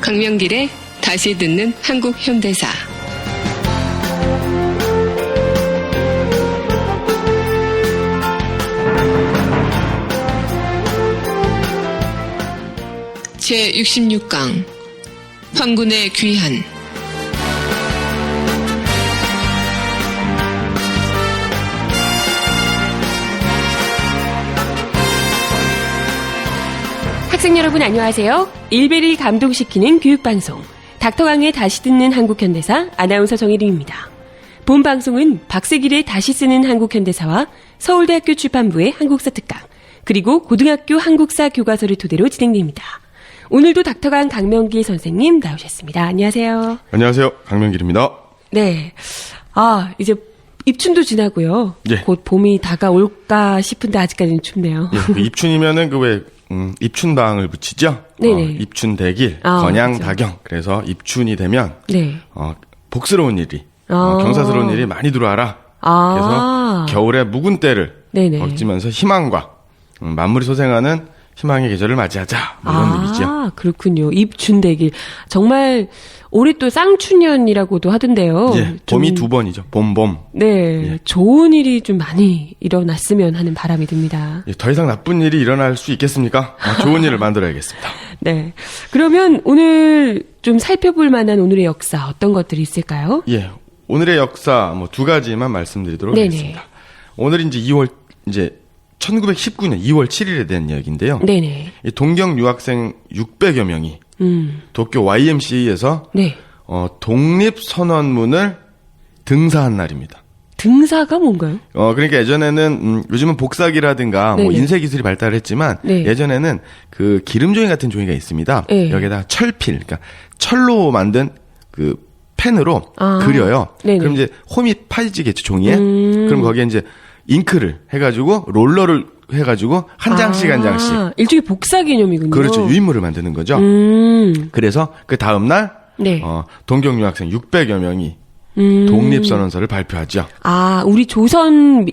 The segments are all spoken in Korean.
강명길의 다시 듣는 한국 현대사. 제66강 황군의 귀한. 학생 여러분 안녕하세요. 일베를 감동시키는 교육방송 닥터강의 다시 듣는 한국현대사 아나운서 정혜림입니다. 본 방송은 박세길의 다시 쓰는 한국현대사와 서울대학교 출판부의 한국사 특강 그리고 고등학교 한국사 교과서를 토대로 진행됩니다. 오늘도 닥터강 강명길 선생님 나오셨습니다. 안녕하세요. 안녕하세요. 강명길입니다. 네. 이제 입춘도 지나고요. 예. 곧 봄이 다가올까 싶은데 아직까지는 춥네요. 예, 그 입춘이면은 입춘방을 붙이죠. 네네. 입춘대길, 그렇죠. 건양다경. 그래서 입춘이 되면 네. 복스러운 일이, 경사스러운 일이 많이 들어와라. 그래서 겨울에 묵은 때를 네네. 걷지면서 희망과 만물이 소생하는 희망의 계절을 맞이하자. 이런 의미죠. 그렇군요. 입춘대길. 정말 올해 또 쌍춘년이라고도 하던데요. 예, 봄이 두 번이죠. 봄. 네, 예. 좋은 일이 좀 많이 일어났으면 하는 바람이 듭니다. 예, 더 이상 나쁜 일이 일어날 수 있겠습니까? 좋은 일을 만들어야겠습니다. 네. 그러면 오늘 좀 살펴볼 만한 오늘의 역사 어떤 것들이 있을까요? 예, 오늘의 역사 두 가지만 말씀드리도록 네네. 하겠습니다. 오늘은 이제 1919년 2월 7일에 대한 이야기인데요. 네네. 이 동경 유학생 600여 명이 도쿄 YMCA에서 네. 독립선언문을 등사한 날입니다. 등사가 뭔가요? 그러니까 예전에는 요즘은 복사기라든가 네네. 인쇄 기술이 발달했지만 네. 예전에는 그 기름종이 같은 종이가 있습니다. 네. 여기에다 철필, 그러니까 철로 만든 그 펜으로 그려요. 네네. 그럼 이제 홈이 파지겠죠, 종이에. 그럼 거기에 이제 잉크를 해가지고 롤러를 해가지고 한 장씩 한 장씩. 일종의 복사 개념이군요. 그렇죠. 유인물을 만드는 거죠. 그래서 그 다음 날 네. 동경 유학생 600여 명이 독립선언서를 발표하죠. 우리 조선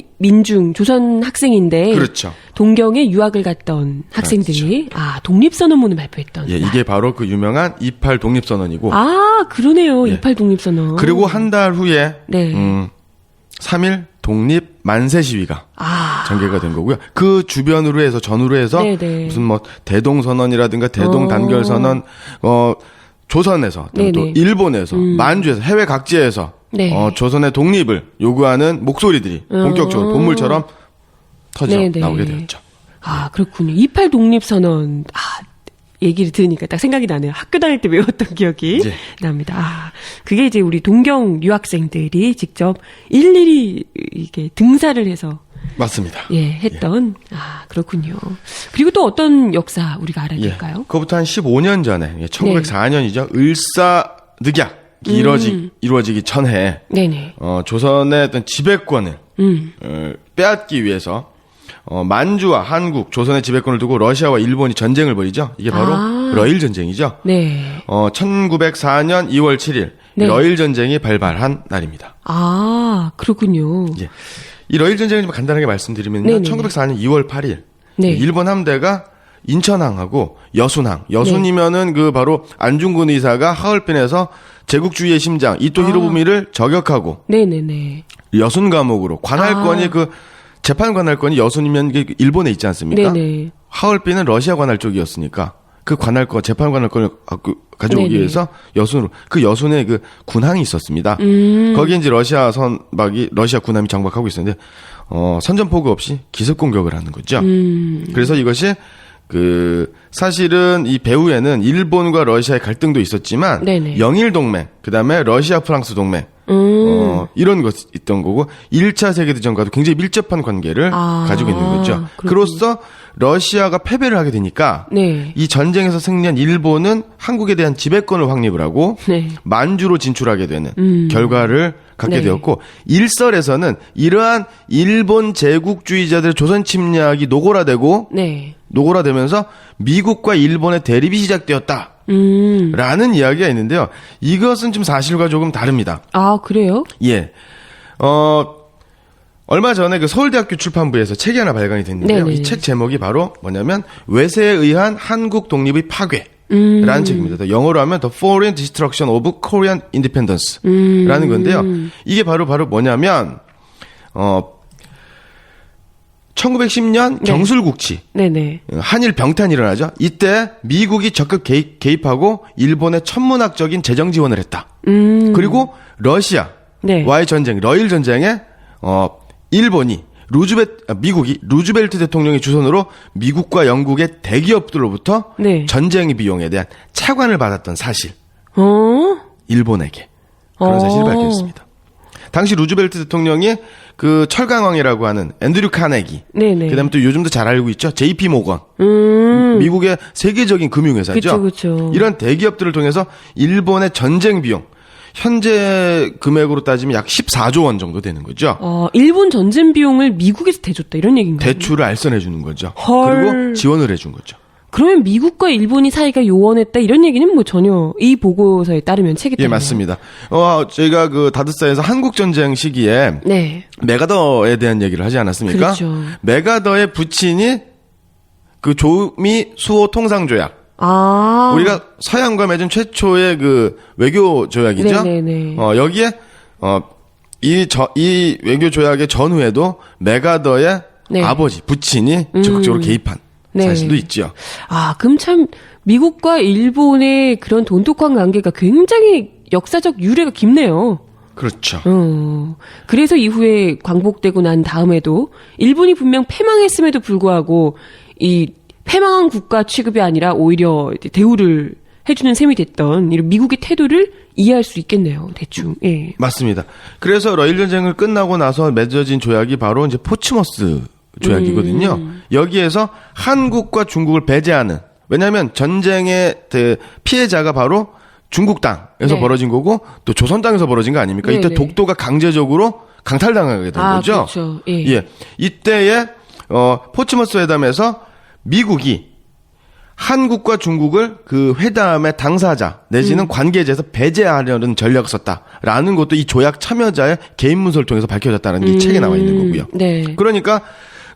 조선 학생인데. 그렇죠. 동경에 유학을 갔던 학생들이, 독립선언문을 발표했던. 예, 이게 바로 그 유명한 28 독립선언이고. 그러네요. 예. 28 독립선언. 그리고 한 달 후에, 네. 3일 독립 만세 시위가 전개가 된 거고요. 그 주변으로 해서, 전후로 해서, 네네. 무슨 대동선언이라든가 대동단결선언, 조선에서, 또 네네. 일본에서, 만주에서, 해외 각지에서, 네. 조선의 독립을 요구하는 목소리들이 본격적으로 본물처럼 터져 네네. 나오게 되었죠. 그렇군요. 28 독립선언. 얘기를 들으니까 딱 생각이 나네요. 학교 다닐 때 외웠던 기억이 예. 납니다. 그게 이제 우리 동경 유학생들이 직접 일일이 이게 등사를 해서 맞습니다. 했던 그렇군요. 그리고 또 어떤 역사 우리가 알아야 될까요? 그거부터 한 15년 전에 1904년이죠. 을사늑약이 이루어지기 전에 네네. 조선의 어떤 지배권을 빼앗기 위해서 만주와 한국, 조선의 지배권을 두고 러시아와 일본이 전쟁을 벌이죠. 이게 바로 러일 전쟁이죠. 네. 1904년 2월 7일 네. 러일 전쟁이 발발한 날입니다. 그렇군요. 예. 이 러일 전쟁을 좀 간단하게 말씀드리면요. 네네. 1904년 2월 8일 네. 일본 함대가 인천항하고 여순이면은 그 바로 안중근 의사가 하얼빈에서 제국주의의 심장 이토 히로부미를 저격하고 네네네. 여순 감옥으로 관할권이 재판 관할권이 여순이면 일본에 있지 않습니까? 네네. 하얼빈은 러시아 관할 쪽이었으니까 그 재판 관할권을 가져오기 네네. 위해서 여순에 그 군항이 있었습니다. 거기에 이제 러시아 군함이 정박하고 있었는데 선전포고 없이 기습 공격을 하는 거죠. 그래서 이것이 사실은 이 배후에는 일본과 러시아의 갈등도 있었지만 네네. 영일 동맹, 그다음에 러시아 프랑스 동맹 이런 것이 있던 거고 1차 세계대전과도 굉장히 밀접한 관계를 가지고 있는 거죠. 그렇군요. 그로써 러시아가 패배를 하게 되니까 네. 이 전쟁에서 승리한 일본은 한국에 대한 지배권을 확립을 하고 네. 만주로 진출하게 되는 결과를 갖게 네. 되었고 일설에서는 이러한 일본 제국주의자들의 조선 침략이 노골화되면서 미국과 일본의 대립이 시작되었다. 라는 이야기가 있는데요. 이것은 좀 사실과 조금 다릅니다. 그래요? 예. 얼마 전에 그 서울대학교 출판부에서 책이 하나 발간이 됐는데요. 네네. 이 책 제목이 바로 뭐냐면 외세에 의한 한국 독립의 파괴. 라는 책입니다. 영어로 하면 The Foreign Destruction of Korean Independence 라는 건데요. 이게 바로 뭐냐면 1910년 네. 경술국치 네네. 한일 병탄이 일어나죠. 이때 미국이 적극 개입하고 일본에 천문학적인 재정 지원을 했다. 그리고 러시아와의 네. 전쟁, 러일 전쟁에 일본이 미국이 루즈벨트 대통령의 주선으로 미국과 영국의 대기업들로부터 네. 전쟁 비용에 대한 차관을 받았던 사실. 일본에게 그런 사실이 밝혀졌습니다. 당시 루즈벨트 대통령이 그 철강왕이라고 하는 앤드류 카네기, 네네. 그다음에 또 요즘도 잘 알고 있죠, JP 모건, 미국의 세계적인 금융회사죠. 그쵸. 이런 대기업들을 통해서 일본의 전쟁 비용, 현재 금액으로 따지면 약 14조 원 정도 되는 거죠. 일본 전쟁 비용을 미국에서 대줬다 이런 얘기인가요? 대출을 알선해 주는 거죠. 헐. 그리고 지원을 해준 거죠. 그러면 미국과 일본이 사이가 요원했다 이런 얘기는 뭐 전혀 이 보고서에 따르면 책에 예, 따르면 맞습니다. 저희가 그 다드사에서 한국 전쟁 시기에 네. 메가더에 대한 얘기를 하지 않았습니까? 그렇죠. 메가더의 부친이 그 조미 수호 통상 조약. 우리가 서양과 맺은 최초의 그 외교 조약이죠. 네네네. 여기에 이 외교 조약의 전후에도 메가더의 네. 아버지 부친이 적극적으로 개입한 네. 사실도 있죠. 그럼 참 미국과 일본의 그런 돈독한 관계가 굉장히 역사적 유래가 깊네요. 그렇죠. 그래서 이후에 광복되고 난 다음에도 일본이 분명 패망했음에도 불구하고 이 패망한 국가 취급이 아니라 오히려 대우를 해주는 셈이 됐던 이런 미국의 태도를 이해할 수 있겠네요. 대충. 예. 맞습니다. 그래서 러일 전쟁을 끝나고 나서 맺어진 조약이 바로 이제 포츠머스 조약이거든요. 여기에서 한국과 중국을 배제하는, 왜냐하면 전쟁의 피해자가 바로 중국 땅에서 네. 벌어진 거고 또 조선 땅에서 벌어진 거 아닙니까? 네네. 이때 독도가 강제적으로 강탈당하게 된 거죠. 그렇죠. 예. 예. 이때에 포츠머스 회담에서 미국이 한국과 중국을 그 회담의 당사자 내지는 관계자에서 배제하려는 전략을 썼다라는 것도 이 조약 참여자의 개인 문서를 통해서 밝혀졌다는 게 이 책에 나와 있는 거고요. 네. 그러니까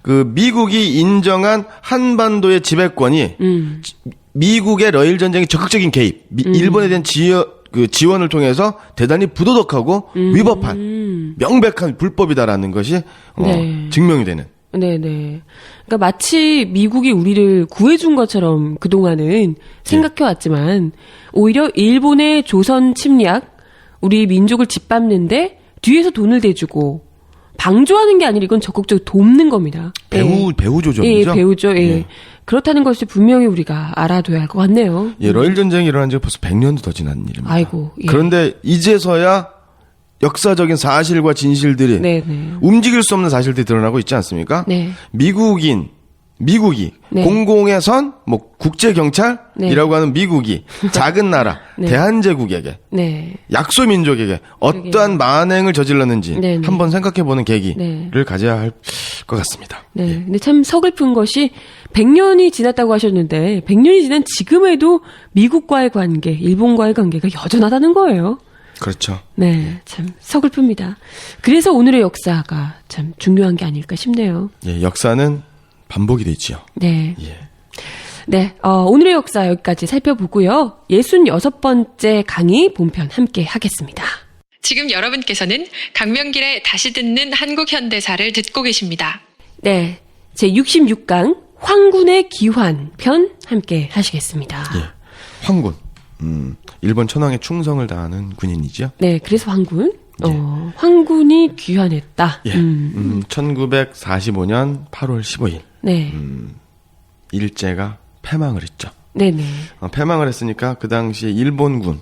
그 미국이 인정한 한반도의 지배권이 미국의 러일 전쟁의 적극적인 개입, 일본에 대한 지원을 통해서 대단히 부도덕하고 위법한 명백한 불법이다라는 것이 네. 증명이 되는. 네네. 그러니까 마치 미국이 우리를 구해준 것처럼 그동안은 생각해왔지만 오히려 일본의 조선 침략, 우리 민족을 짓밟는데 뒤에서 돈을 대주고 방조하는 게 아니라 이건 적극적으로 돕는 겁니다. 배후 조정이죠. 예, 배우죠. 예. 예. 그렇다는 것을 분명히 우리가 알아둬야 할 것 같네요. 예, 러일 전쟁이 일어난 지 벌써 100년도 더 지난 일입니다. 아이고. 예. 그런데 이제서야 역사적인 사실과 진실들이 네네. 움직일 수 없는 사실들이 드러나고 있지 않습니까? 네. 미국이 네. 공공의 선, 국제경찰이라고 하는 미국이 작은 나라, 네. 대한제국에게, 네. 약소민족에게 어떠한 만행을 저질렀는지 네네. 한번 생각해보는 계기를 네. 가져야 할 것 같습니다. 네. 근데 참 서글픈 것이 100년이 지났다고 하셨는데 100년이 지난 지금에도 미국과의 관계, 일본과의 관계가 여전하다는 거예요. 그렇죠. 네. 참 서글픕니다. 그래서 오늘의 역사가 참 중요한 게 아닐까 싶네요. 예, 역사는 반복이 되지요. 네. 예. 네. 오늘의 역사 여기까지 살펴보고요. 66번째 강의 본편 함께 하겠습니다. 지금 여러분께서는 강명길의 다시 듣는 한국 현대사를 듣고 계십니다. 네. 제 66강 황군의 기환 편 함께 하시겠습니다. 예. 황군. 일본 천황의 충성을 다하는 군인이죠. 네. 그래서 황군. 황군이 귀환했다. 예. 1945년 8월 15일. 네. 일제가 패망을 했죠. 네네. 패망을 했으니까 그 당시에 일본군,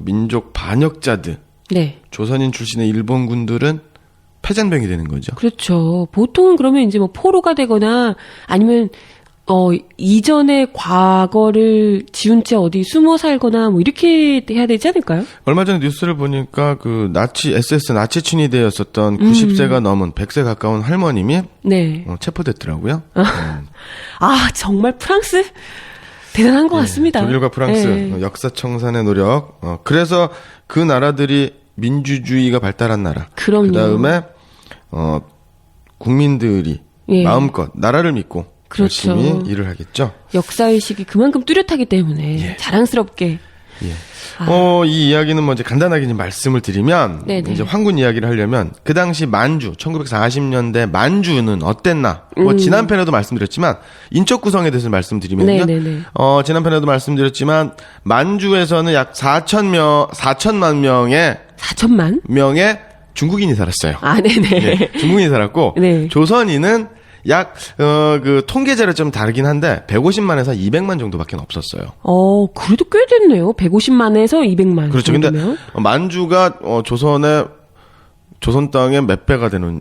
민족 반역자들, 네. 조선인 출신의 일본군들은 패잔병이 되는 거죠. 그렇죠. 보통은 그러면 이제 뭐 포로가 되거나 아니면 이전의 과거를 지운 채 어디 숨어 살거나 뭐 이렇게 해야 되지 않을까요? 얼마 전에 뉴스를 보니까 그 SS 나치 친위대였었던 90세가 넘은 100세 가까운 할머님이 네. 체포됐더라고요. 정말 프랑스 대단한 것 같습니다. 독일과 프랑스 네. 역사 청산의 노력. 그래서 그 나라들이 민주주의가 발달한 나라. 그럼요. 그다음에 국민들이 예. 마음껏 나라를 믿고 그렇죠. 열심히 일을 하겠죠. 역사의식이 그만큼 뚜렷하기 때문에 예. 자랑스럽게. 예. 아. 이 이야기는 뭐 이제 간단하게 좀 말씀을 드리면 네네. 이제 황군 이야기를 하려면 그 당시 만주 1940년대 만주는 어땠나? 뭐 지난 편에도 말씀드렸지만 인적 구성에 대해서 말씀드리면요. 네네네. 지난 편에도 말씀드렸지만 만주에서는 약 4천만 명의 중국인이 살았어요. 아, 네네. 예, 중국인이 살았고 네. 조선인은 약 그 통계자료 좀 다르긴 한데 150만에서 200만 정도밖에 없었어요. 그래도 꽤 됐네요. 150만에서 200만. 그렇죠. 정도면. 근데 만주가 조선 땅의 몇 배가 되는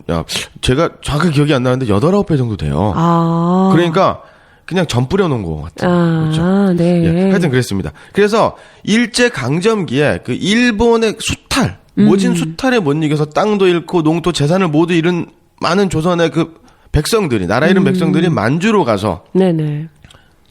제가 정확하게 기억이 안 나는데 8, 9배 정도 돼요. 아. 그러니까 그냥 전 뿌려 놓은 것 같아요. 그렇죠. 네. 예, 하여튼 그랬습니다. 그래서 일제 강점기에 그 일본의 수탈, 모진 수탈에 못 이겨서 땅도 잃고 농토 재산을 모두 잃은 많은 조선의 그 백성들이 나라 잃은 백성들이 만주로 가서 네네.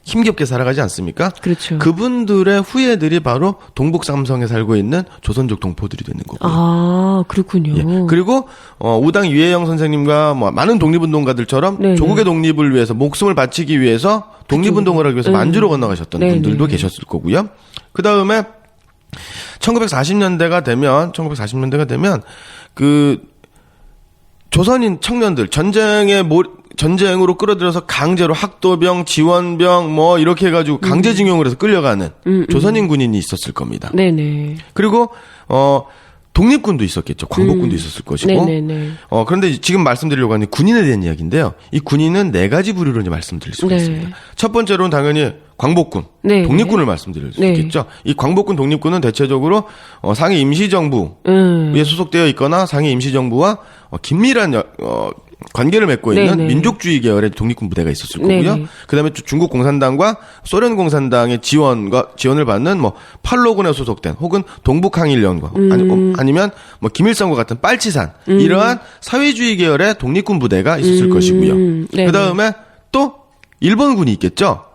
힘겹게 살아가지 않습니까? 그렇죠. 그분들의 후예들이 바로 동북 삼성에 살고 있는 조선족 동포들이 되는 거고요. 아, 그렇군요. 예. 그리고 우당 유해영 선생님과 뭐 많은 독립운동가들처럼 네네. 조국의 독립을 위해서 목숨을 바치기 위해서 독립운동을 하기 위해서 만주로 건너가셨던 네네. 분들도 계셨을 거고요. 그 다음에 1940년대가 되면 그 조선인 청년들 전쟁으로 끌어들여서 강제로 학도병, 지원병 뭐 이렇게 해가지고 강제징용을 해서 끌려가는 조선인 군인이 있었을 겁니다. 네네. 그리고 독립군도 있었겠죠. 광복군도 있었을 것이고. 네네네. 그런데 지금 말씀드리려고 하는 군인에 대한 이야기인데요. 이 군인은 4가지 부류로 이제 말씀드릴 수가 네. 있습니다. 첫 번째로는 당연히 광복군, 네. 독립군을 말씀드릴 수 네. 있겠죠. 이 광복군, 독립군은 대체적으로 상해 임시정부에 소속되어 있거나 상해 임시정부와 긴밀한 관계를 맺고 있는 네네. 민족주의 계열의 독립군 부대가 있었을 거고요. 네네. 그다음에 중국 공산당과 소련 공산당의 지원을 받는 뭐 팔로군에 소속된 혹은 동북항일연과 아니면 뭐 김일성과 같은 빨치산 이러한 사회주의 계열의 독립군 부대가 있었을 것이고요. 네네. 그다음에 또 일본군이 있겠죠.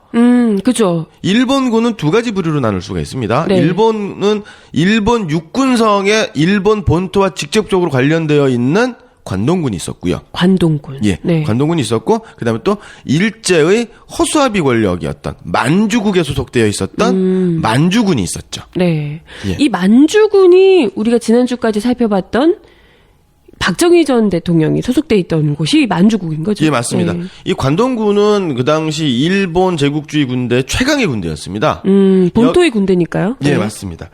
그죠. 일본군은 2가지 부류로 나눌 수가 있습니다. 네. 일본은 일본 육군성의 일본 본토와 직접적으로 관련되어 있는 관동군이 있었고요. 관동군. 예, 네. 관동군이 있었고 그다음에 또 일제의 허수아비 권력이었던 만주국에 소속되어 있었던 만주군이 있었죠. 네. 예. 이 만주군이 우리가 지난주까지 살펴봤던 박정희 전 대통령이 소속돼 있던 곳이 만주국인 거죠. 예, 맞습니다. 네. 이 관동군은 그 당시 일본 제국주의 군대 최강의 군대였습니다. 본토의 군대니까요. 예, 네. 맞습니다.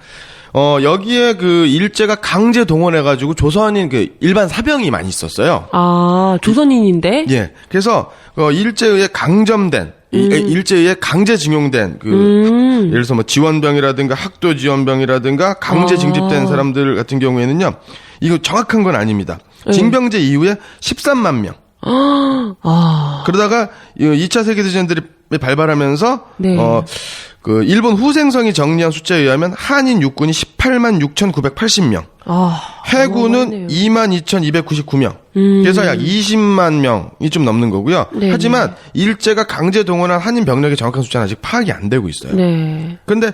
여기에 그 일제가 강제 동원해가지고 조선인 그 일반 사병이 많이 있었어요. 아, 조선인인데? 예. 그래서, 일제에 의해 강점된, 일제에 의해 강제징용된, 예를 들어서 뭐 지원병이라든가 학도 지원병이라든가 강제 징집된 사람들 같은 경우에는요, 이거 정확한 건 아닙니다. 징병제 이후에 13만 명. 그러다가 2차 세계대전들이 발발하면서, 네. 그 일본 후생성이 정리한 숫자에 의하면 한인 육군이 18만 6,980명, 해군은 22,299명. 그래서 약 20만 명이 좀 넘는 거고요. 네네. 하지만 일제가 강제 동원한 한인 병력의 정확한 숫자는 아직 파악이 안 되고 있어요. 네. 그런데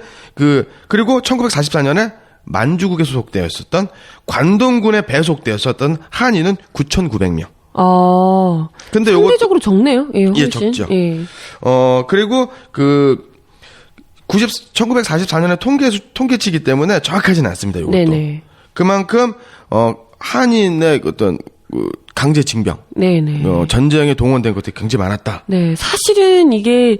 그리고 1944년에 만주국에 소속되어 있었던 관동군에 배속되었었던 한인은 9,900명. 근데 요거 상대적으로 적네요. 예, 훨씬. 예, 적죠. 예. 그리고 1944년에 통계치기 때문에 정확하지는 않습니다. 이것도. 네네. 그만큼 한인의 어떤 강제 징병, 네네. 전쟁에 동원된 것들이 굉장히 많았다. 네, 사실은 이게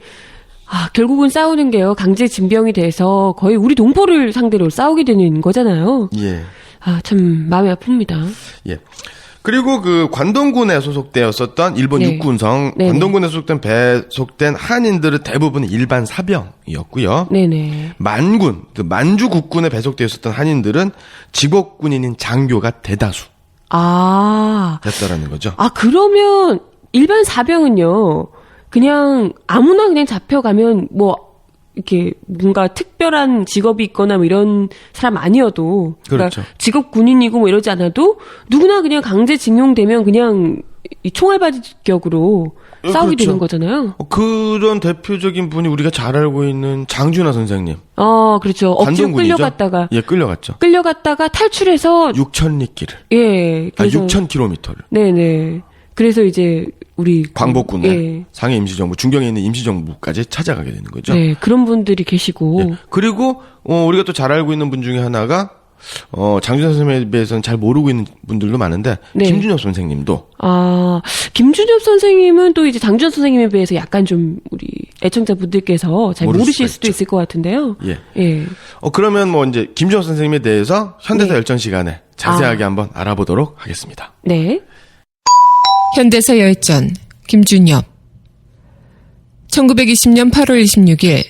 결국은 싸우는 게요. 강제 징병이 돼서 거의 우리 동포를 상대로 싸우게 되는 거잖아요. 예, 참 마음이 아픕니다. 예. 그리고 그 관동군에 소속되었었던 일본 네. 육군성, 네네. 관동군에 배속된 한인들은 대부분 일반 사병이었고요. 네네. 만군, 만주 국군에 배속되었었던 한인들은 직업군인인 장교가 대다수 였다라는 거죠. 그러면 일반 사병은요. 그냥 아무나 그냥 잡혀가면 이렇게 뭔가 특별한 직업이 있거나 이런 사람 아니어도 그렇죠. 직업 군인이고 이러지 않아도 누구나 그냥 강제징용되면 그냥 이 총알바지격으로 싸우게 그렇죠. 되는 거잖아요. 그런 대표적인 분이 우리가 잘 알고 있는 장준하 선생님. 그렇죠. 억지로 관동군이죠? 끌려갔다가 예, 끌려갔죠. 탈출해서 6,000리길을. 예, 그래서 6,000km를. 네네. 그래서 이제 우리 광복군의 예. 상해 임시정부, 중경에 있는 임시정부까지 찾아가게 되는 거죠. 네, 그런 분들이 계시고 예. 그리고 우리가 또 잘 알고 있는 분 중에 하나가 장준엽 선생님에 비해서는 잘 모르고 있는 분들도 많은데 네. 김준엽 선생님도 김준엽 선생님은 또 이제 장준엽 선생님에 비해서 약간 좀 우리 애청자분들께서 잘 모를 모르실 수가 수도 있죠. 있을 것 같은데요. 예. 예. 그러면 뭐 이제 김준엽 선생님에 대해서 현대사 네. 열전 시간에 자세하게 한번 알아보도록 하겠습니다. 네. 현대사 열전 김준엽 1920년 8월 26일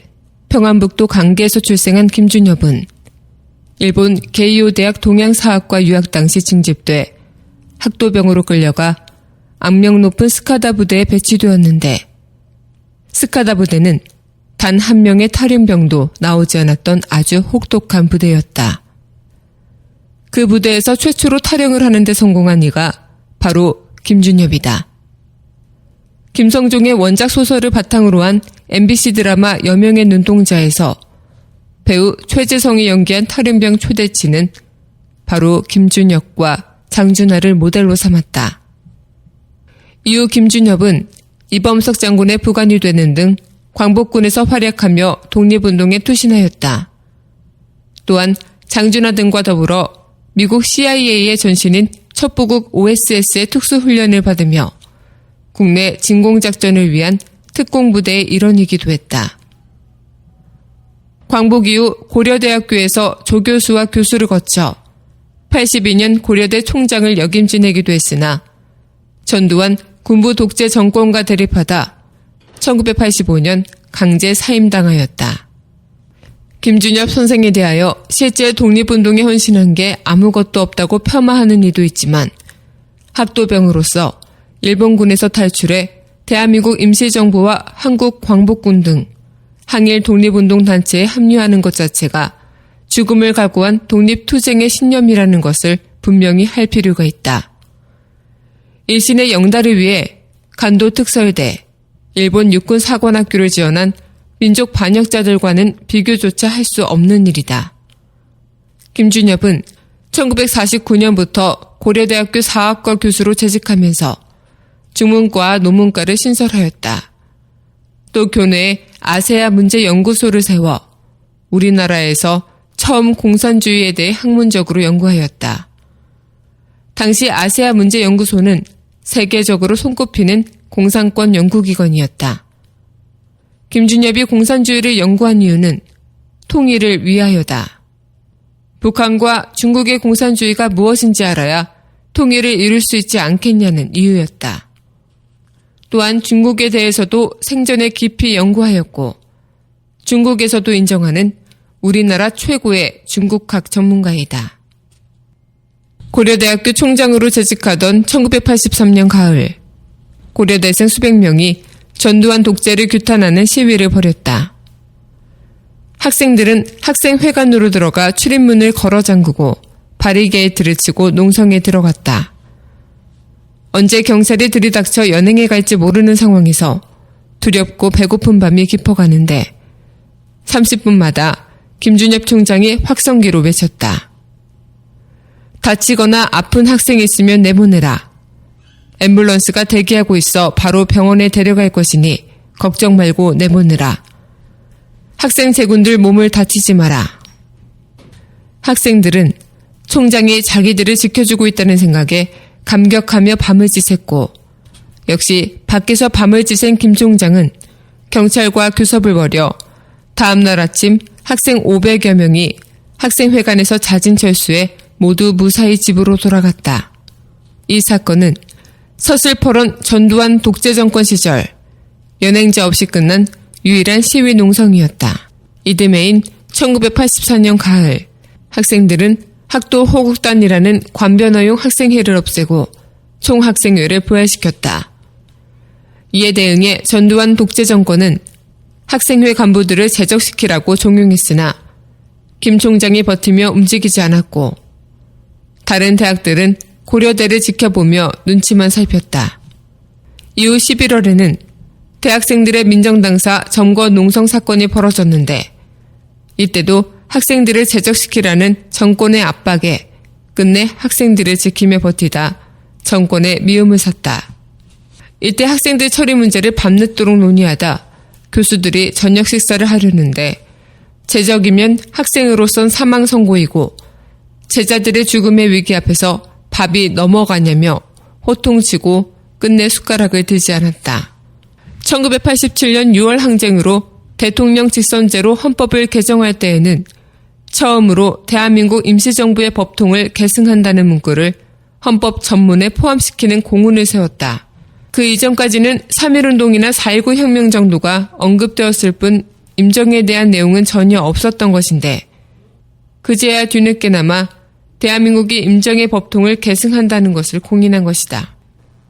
평안북도 강계에서 출생한 김준엽은 일본 게이오 대학 동양사학과 유학 당시 징집돼 학도병으로 끌려가 악명 높은 스카다 부대에 배치되었는데 스카다 부대는 단 한 명의 탈영병도 나오지 않았던 아주 혹독한 부대였다. 그 부대에서 최초로 탈영을 하는 데 성공한 이가 바로 김준엽이다. 김성종의 원작 소설을 바탕으로 한 MBC 드라마 여명의 눈동자에서 배우 최재성이 연기한 탈영병 초대치는 바로 김준엽과 장준하를 모델로 삼았다. 이후 김준엽은 이범석 장군의 부관이 되는 등 광복군에서 활약하며 독립운동에 투신하였다. 또한 장준하 등과 더불어 미국 CIA의 전신인 첩보국 OSS의 특수훈련을 받으며 국내 진공작전을 위한 특공부대의 일원이기도 했다. 광복 이후 고려대학교에서 조교수와 교수를 거쳐 82년 고려대 총장을 역임지내기도 했으나 전두환 군부 독재 정권과 대립하다 1985년 강제 사임당하였다. 김준엽 선생에 대하여 실제 독립운동에 헌신한 게 아무것도 없다고 폄하하는 이도 있지만 학도병으로서 일본군에서 탈출해 대한민국 임시정부와 한국 광복군 등 항일 독립운동 단체에 합류하는 것 자체가 죽음을 각오한 독립투쟁의 신념이라는 것을 분명히 할 필요가 있다. 일신의 영달을 위해 간도 특설대, 일본 육군 사관학교를 지원한 민족 반역자들과는 비교조차 할 수 없는 일이다. 김준엽은 1949년부터 고려대학교 사학과 교수로 재직하면서 중문과 논문과를 신설하였다. 또 교내에 아세아 문제 연구소를 세워 우리나라에서 처음 공산주의에 대해 학문적으로 연구하였다. 당시 아세아 문제 연구소는 세계적으로 손꼽히는 공산권 연구기관이었다. 김준엽이 공산주의를 연구한 이유는 통일을 위하여다. 북한과 중국의 공산주의가 무엇인지 알아야 통일을 이룰 수 있지 않겠냐는 이유였다. 또한 중국에 대해서도 생전에 깊이 연구하였고 중국에서도 인정하는 우리나라 최고의 중국학 전문가이다. 고려대학교 총장으로 재직하던 1983년 가을, 고려대생 수백 명이 전두환 독재를 규탄하는 시위를 벌였다. 학생들은 학생회관으로 들어가 출입문을 걸어 잠그고 바리게이트를 치고 농성에 들어갔다. 언제 경찰이 들이닥쳐 연행해 갈지 모르는 상황에서 두렵고 배고픈 밤이 깊어가는데 30분마다 김준엽 총장이 확성기로 외쳤다. 다치거나 아픈 학생이 있으면 내보내라. 앰뷸런스가 대기하고 있어 바로 병원에 데려갈 것이니 걱정 말고 내보내라. 학생 제군들 몸을 다치지 마라. 학생들은 총장이 자기들을 지켜주고 있다는 생각에 감격하며 밤을 지샜고 역시 밖에서 밤을 지샌 김 총장은 경찰과 교섭을 벌여 다음날 아침 학생 500여 명이 학생회관에서 자진 철수해 모두 무사히 집으로 돌아갔다. 이 사건은 서슬퍼런 전두환 독재정권 시절 연행자 없이 끝난 유일한 시위 농성이었다. 이듬해인 1984년 가을 학생들은 학도 호국단이라는 관변어용 학생회를 없애고 총학생회를 부활시켰다. 이에 대응해 전두환 독재정권은 학생회 간부들을 제적시키라고 종용했으나 김 총장이 버티며 움직이지 않았고 다른 대학들은 고려대를 지켜보며 눈치만 살폈다. 이후 11월에는 대학생들의 민정당사 점거 농성 사건이 벌어졌는데 이때도 학생들을 제적시키라는 정권의 압박에 끝내 학생들을 지키며 버티다 정권의 미움을 샀다. 이때 학생들 처리 문제를 밤늦도록 논의하다 교수들이 저녁 식사를 하려는데 제적이면 학생으로선 사망 선고이고 제자들의 죽음의 위기 앞에서 밥이 넘어가냐며 호통치고 끝내 숟가락을 들지 않았다. 1987년 6월 항쟁으로 대통령 직선제로 헌법을 개정할 때에는 처음으로 대한민국 임시정부의 법통을 계승한다는 문구를 헌법 전문에 포함시키는 공훈을 세웠다. 그 이전까지는 3.1운동이나 4.19 혁명 정도가 언급되었을 뿐 임정에 대한 내용은 전혀 없었던 것인데 그제야 뒤늦게나마 대한민국이 임정의 법통을 계승한다는 것을 공인한 것이다.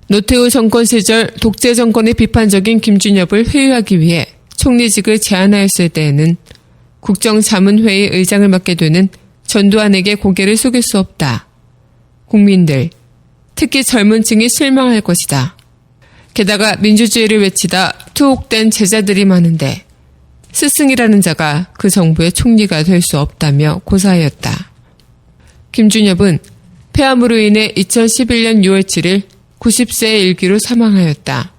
노태우 정권 시절 독재 정권의 비판적인 김준엽을 회유하기 위해 총리직을 제안하였을 때에는 국정자문회의 의장을 맡게 되는 전두환에게 고개를 숙일 수 없다. 국민들, 특히 젊은 층이 실망할 것이다. 게다가 민주주의를 외치다 투옥된 제자들이 많은데 스승이라는 자가 그 정부의 총리가 될 수 없다며 고사하였다. 김준엽은 폐암으로 인해 2011년 6월 7일 90세의 일기로 사망하였다.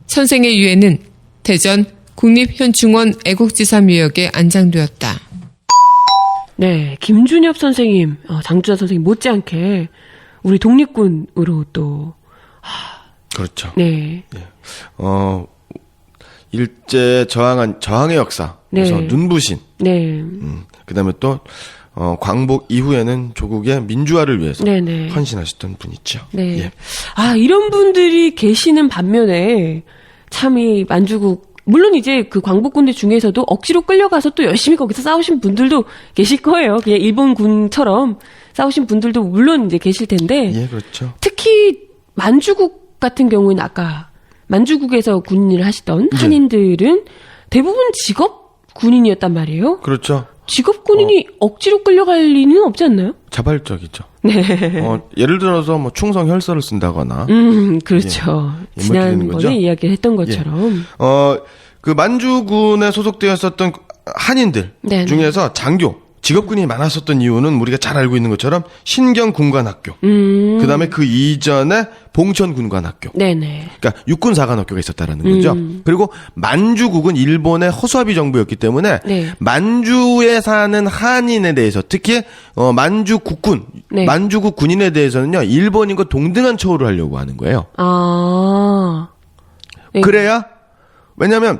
선생의 유해는 대전 국립현충원 애국지사묘역에 안장되었다. 네, 김준엽 선생님, 장주자 선생님 못지않게 우리 독립군으로 또 그렇죠. 네. 일제 저항의 역사. 그래서 네. 눈부신. 네. 그다음에 또 광복 이후에는 조국의 민주화를 위해서 네네. 헌신하셨던 분이죠. 네. 예. 이런 분들이 계시는 반면에 참 이 만주국 물론 이제 그 광복군들 중에서도 억지로 끌려가서 또 열심히 거기서 싸우신 분들도 계실 거예요. 그냥 일본군처럼 싸우신 분들도 물론 이제 계실 텐데. 예, 그렇죠. 특히 만주국 같은 경우는 아까 만주국에서 군인을 하시던 예. 한인들은 대부분 직업 군인이었단 말이에요. 그렇죠. 직업 군인이 억지로 끌려갈 리는 없지 않나요? 자발적이죠. 네. 예를 들어서 뭐 충성 혈서를 쓴다거나. 그렇죠. 예, 뭐 이렇게 되는 거죠? 지난번에 이야기했던 것처럼. 그 만주군에 소속되었었던 한인들 네네. 중에서 장교, 직업군이 많았었던 이유는 우리가 잘 알고 있는 것처럼 신경군관학교. 그다음에 그 이전에 봉천군관학교. 네네. 그러니까 육군사관학교가 있었다라는 거죠. 그리고 만주국은 일본의 허수아비 정부였기 때문에 네. 만주에 사는 한인에 대해서 특히 만주 국군, 네. 만주국 군인에 대해서는요 일본인과 동등한 처우를 하려고 하는 거예요. 네. 그래야 왜냐하면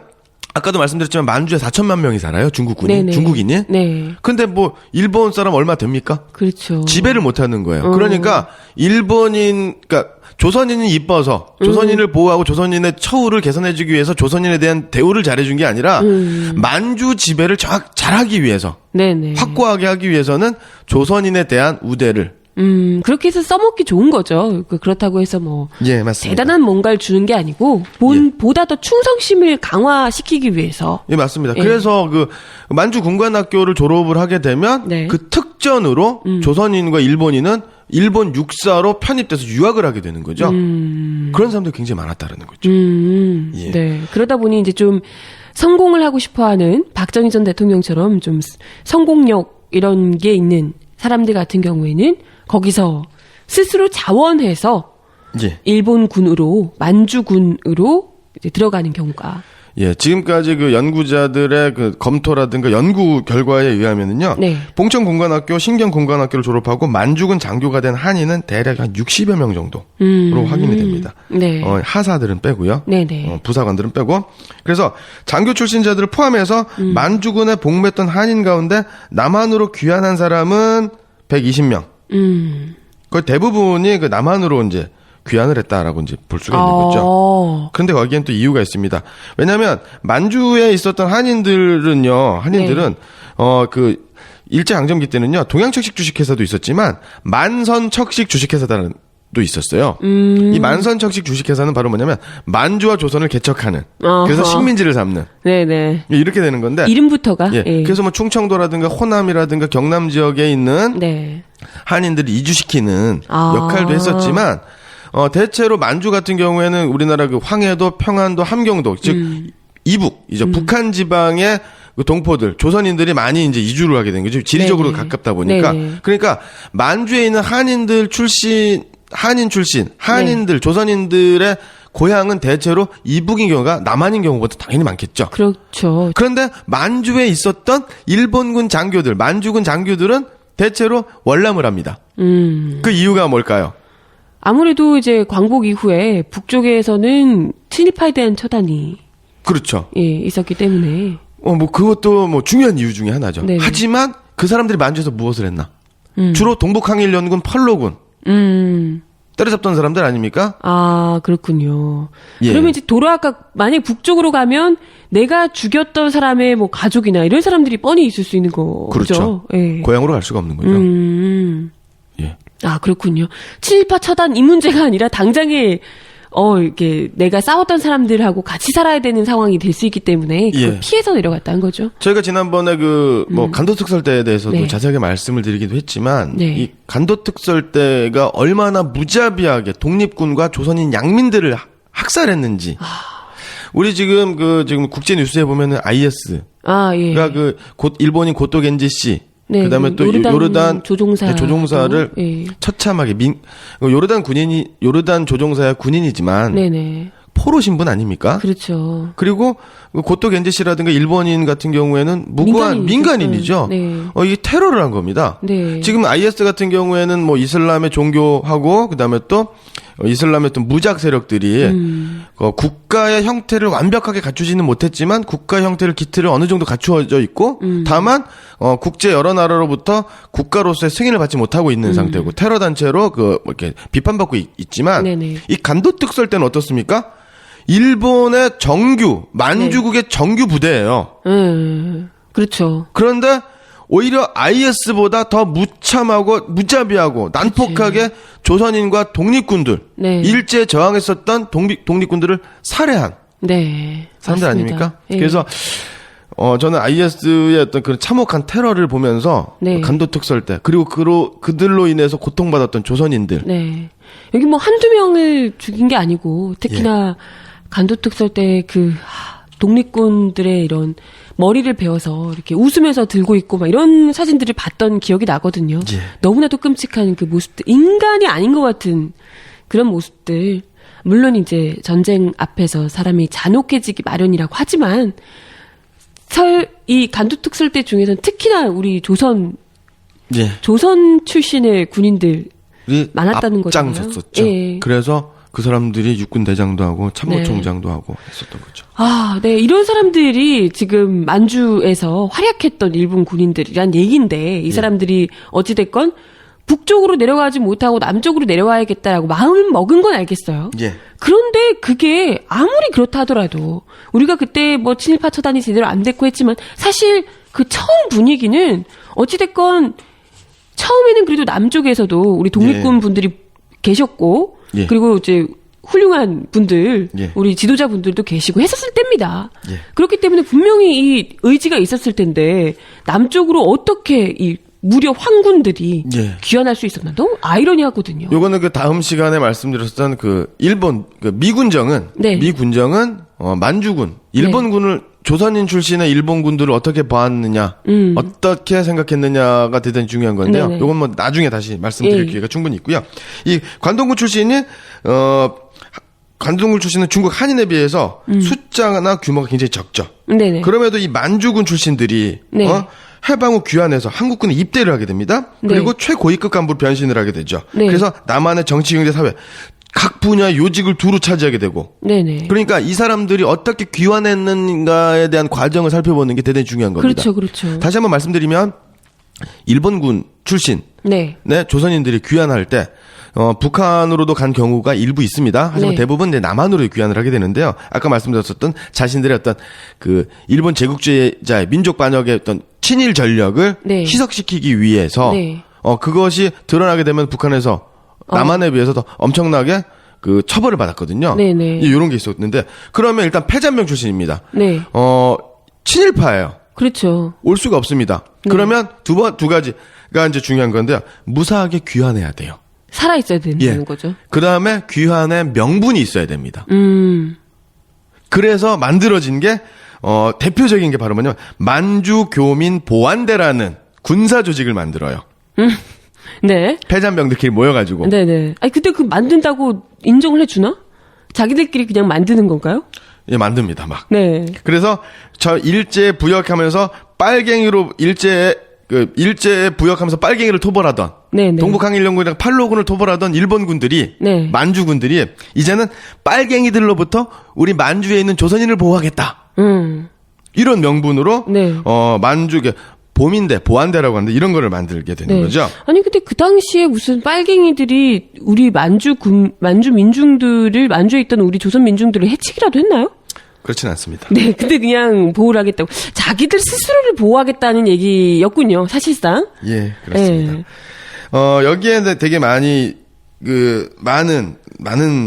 아까도 말씀드렸지만 만주에 4천만 명이 살아요. 네네. 중국인이. 네. 근데 뭐 일본 사람 얼마 됩니까? 그렇죠. 지배를 못 하는 거예요. 그러니까 그러니까 조선인이 이뻐서 조선인을 보호하고 조선인의 처우를 개선해주기 위해서 조선인에 대한 대우를 잘해준 게 아니라 만주 지배를 잘하기 위해서 네네. 확고하게 하기 위해서는 조선인에 대한 우대를 그렇게 해서 써먹기 좋은 거죠. 그렇다고 해서 뭐 예, 맞습니다. 대단한 뭔가를 주는 게 아니고 보다 더 충성심을 강화시키기 위해서. 예, 맞습니다. 예. 그래서 그 만주 군관학교를 졸업을 하게 되면 네. 그 특전으로 조선인과 일본인은 일본 육사로 편입돼서 유학을 하게 되는 거죠. 그런 사람들이 굉장히 많았다는 거죠. 예. 네. 그러다 보니 이제 좀 성공을 하고 싶어하는 박정희 전 대통령처럼 좀 성공력 이런 게 있는 사람들 같은 경우에는 거기서 스스로 자원해서 예. 일본군으로 만주군으로 이제 들어가는 경우가. 예, 지금까지 그 연구자들의 그 검토라든가 연구 결과에 의하면은요. 네. 봉천군관학교, 신경군관학교를 졸업하고 만주군 장교가 된 한인은 대략 한 60여 명 정도로 확인이 됩니다. 네. 하사들은 빼고요. 네네. 부사관들은 빼고. 그래서 장교 출신자들을 포함해서 만주군에 복무했던 한인 가운데 남한으로 귀환한 사람은 120명. 거의 대부분이 그 남한으로 이제 귀환을 했다라고 이제 볼 수가 있는 거죠. 그런데 거기엔 또 이유가 있습니다. 왜냐하면 만주에 있었던 한인들은 그 일제강점기 때는요 동양척식 주식회사도 있었지만 만선척식 주식회사도 있었어요. 이 만선척식 주식회사는 바로 뭐냐면 만주와 조선을 개척하는 그래서 식민지를 삼는 네네. 이렇게 되는 건데 이름부터가. 예. 예. 그래서 뭐 충청도라든가 호남이라든가 경남 지역에 있는 네. 한인들을 이주시키는 역할도 했었지만 대체로 만주 같은 경우에는 우리나라 그 황해도, 평안도, 함경도 즉 이북이죠. 북한 지방의 그 동포들, 조선인들이 많이 이제 이주를 하게 된 거죠. 지리적으로 네네. 가깝다 보니까. 네네. 그러니까 만주에 있는 한인 출신, 한인들, 조선인들의 고향은 대체로 이북인 경우가 남한인 경우보다 당연히 많겠죠. 그렇죠. 그런데 만주에 있었던 일본군 장교들, 만주군 장교들은 대체로 월남을 합니다. 그 이유가 뭘까요? 아무래도 이제 광복 이후에 북쪽에서는 친일파에 대한 처단이 그렇죠. 예, 있었기 때문에. 뭐 그것도 뭐 중요한 이유 중에 하나죠. 네네. 하지만 그 사람들이 만주에서 무엇을 했나? 주로 동북항일연군 펄로군 때려잡던 사람들 아닙니까? 아, 그렇군요. 예. 그러면 이제 만약 북쪽으로 가면 내가 죽였던 사람의 뭐 가족이나 이런 사람들이 뻔히 있을 수 있는 거죠. 그렇죠. 예. 고향으로 갈 수가 없는 거죠. 예. 아, 그렇군요. 친일파 처단 이 문제가 아니라 당장에 이렇게 내가 싸웠던 사람들하고 같이 살아야 되는 상황이 될 수 있기 때문에 그걸 예. 피해서 내려갔다는 거죠. 저희가 지난번에 간도특설대에 대해서도 네. 자세하게 말씀을 드리기도 했지만 네. 이 간도특설대가 얼마나 무자비하게 독립군과 조선인 양민들을 학살했는지. 우리 지금 지금 국제 뉴스에 보면은 IS가 아, 예. 일본인 고토 겐지 씨, 네, 그다음에 또 요르단 조종사를 예. 처참하게 요르단 조종사의 군인이지만 네네. 포로 신분 아닙니까? 그렇죠. 그리고 고토 겐지 씨라든가 일본인 같은 경우에는 무고한 민간인이죠. 네. 이게 테러를 한 겁니다. 네. 지금 IS 같은 경우에는 뭐 이슬람의 종교하고 그다음에 또 이슬람의 또 무작 세력들이 국가의 형태를 완벽하게 갖추지는 못했지만 국가 형태를 기틀을 어느 정도 갖추어져 있고 다만 국제 여러 나라로부터 국가로서의 승인을 받지 못하고 있는 상태고 테러 단체로 이렇게 비판받고 있지만 네네. 이 간도특설 때는 어떻습니까? 일본의 만주국의 정규 부대예요. 그렇죠. 그런데 오히려 IS보다 더 무참하고 무자비하고 난폭하게 조선인과 독립군들 네. 일제에 저항했었던 독립군들을 살해한 네. 사람들 맞습니다. 아닙니까? 예. 그래서 저는 IS의 어떤 그런 참혹한 테러를 보면서 네. 간도특설 때 그리고 그들로 인해서 고통받았던 조선인들 네. 여기 뭐 한두 명을 죽인 게 아니고 특히나 간도특설 때 독립군들의 이런 머리를 베어서 이렇게 웃으면서 들고 있고 막 이런 사진들을 봤던 기억이 나거든요. 예. 너무나도 끔찍한 그 모습들, 인간이 아닌 것 같은 그런 모습들. 물론 이제 전쟁 앞에서 사람이 잔혹해지기 마련이라고 하지만 이 간도특설대 중에서는 특히나 우리 조선 출신의 군인들이 많았다는 거잖아요. 앞장섰었죠. 예. 그래서 그 사람들이 육군 대장도 하고 참모총장도 하고 했었던 거죠. 아, 네. 이런 사람들이 지금 만주에서 활약했던 일본 군인들이란 얘기인데 이 사람들이 어찌됐건 북쪽으로 내려가지 못하고 남쪽으로 내려와야겠다라고 마음을 먹은 건 알겠어요. 예. 그런데 그게 아무리 그렇다 하더라도 우리가 그때 뭐 친일파 처단이 제대로 안 됐고 했지만 사실 그 처음 분위기는 어찌됐건 처음에는 그래도 남쪽에서도 우리 독립군 분들이 계셨고 예. 그리고 이제 훌륭한 분들, 예. 우리 지도자 분들도 계시고 했었을 때입니다. 예. 그렇기 때문에 분명히 이 의지가 있었을 텐데 남쪽으로 어떻게 이 무려 황군들이 예. 귀환할 수 있었나 너무 아이러니하거든요. 요거는 그 다음 시간에 말씀드렸던 일본 미군정은 네. 만주군 일본군을 조선인 출신의 일본군들을 어떻게 보았느냐, 어떻게 생각했느냐가 대단히 중요한 건데요. 네네. 요건 뭐 나중에 다시 말씀드릴 예. 기회가 충분히 있고요. 이 관동군 출신은 중국 한인에 비해서 숫자나 규모가 굉장히 적죠. 네네. 그럼에도 이 만주군 출신들이 네. 해방 후 귀환해서 한국군에 입대를 하게 됩니다. 그리고 네. 최고위급 간부로 변신을 하게 되죠. 네. 그래서 남한의 정치, 경제, 사회 각 분야의 요직을 두루 차지하게 되고 네네. 그러니까 이 사람들이 어떻게 귀환했는가에 대한 과정을 살펴보는 게 대단히 중요한 겁니다. 그렇죠, 그렇죠. 다시 한번 말씀드리면 일본군 출신 네. 조선인들이 귀환할 때 북한으로도 간 경우가 일부 있습니다. 하지만 네. 대부분 이제 남한으로 귀환을 하게 되는데요. 아까 말씀드렸었던 자신들의 어떤 일본 제국주의자의 민족 반역의 어떤 친일 전력을 네. 희석시키기 위해서 네. 그것이 드러나게 되면 북한에서 남한에 비해서 더 엄청나게 처벌을 받았거든요. 네네. 이런 게 있었는데 그러면 일단 패잔명 출신입니다. 네. 친일파예요. 그렇죠. 올 수가 없습니다. 네. 그러면 두 가지가 이제 중요한 건데요. 무사하게 귀환해야 돼요. 살아있어야 되는 예. 거죠. 그 다음에 귀환의 명분이 있어야 됩니다. 그래서 만들어진 게, 대표적인 게 바로 뭐냐면, 만주교민보안대라는 군사 조직을 만들어요. 네. 패잔병들끼리 모여가지고. 네네. 아니, 근데 만든다고 인정을 해주나? 자기들끼리 그냥 만드는 건가요? 예, 만듭니다, 막. 네. 그래서 저 일제 부역하면서 빨갱이로 일제에 부역하면서 빨갱이를 토벌하던 네네. 동북항일연군이랑 팔로군을 토벌하던 일본군들이 네. 만주군들이 이제는 빨갱이들로부터 우리 만주에 있는 조선인을 보호하겠다. 이런 명분으로 네. 만주 보민대, 보안대라고 하는데 이런 거를 만들게 되는 네. 거죠. 아니 근데 그 당시에 무슨 빨갱이들이 우리 만주 민중들을 만주에 있던 우리 조선 민중들을 해치기라도 했나요? 그렇진 않습니다. 네, 근데 그냥 보호를 하겠다고 자기들 스스로를 보호하겠다는 얘기였군요, 사실상. 예, 그렇습니다. 네. 여기에 되게 많은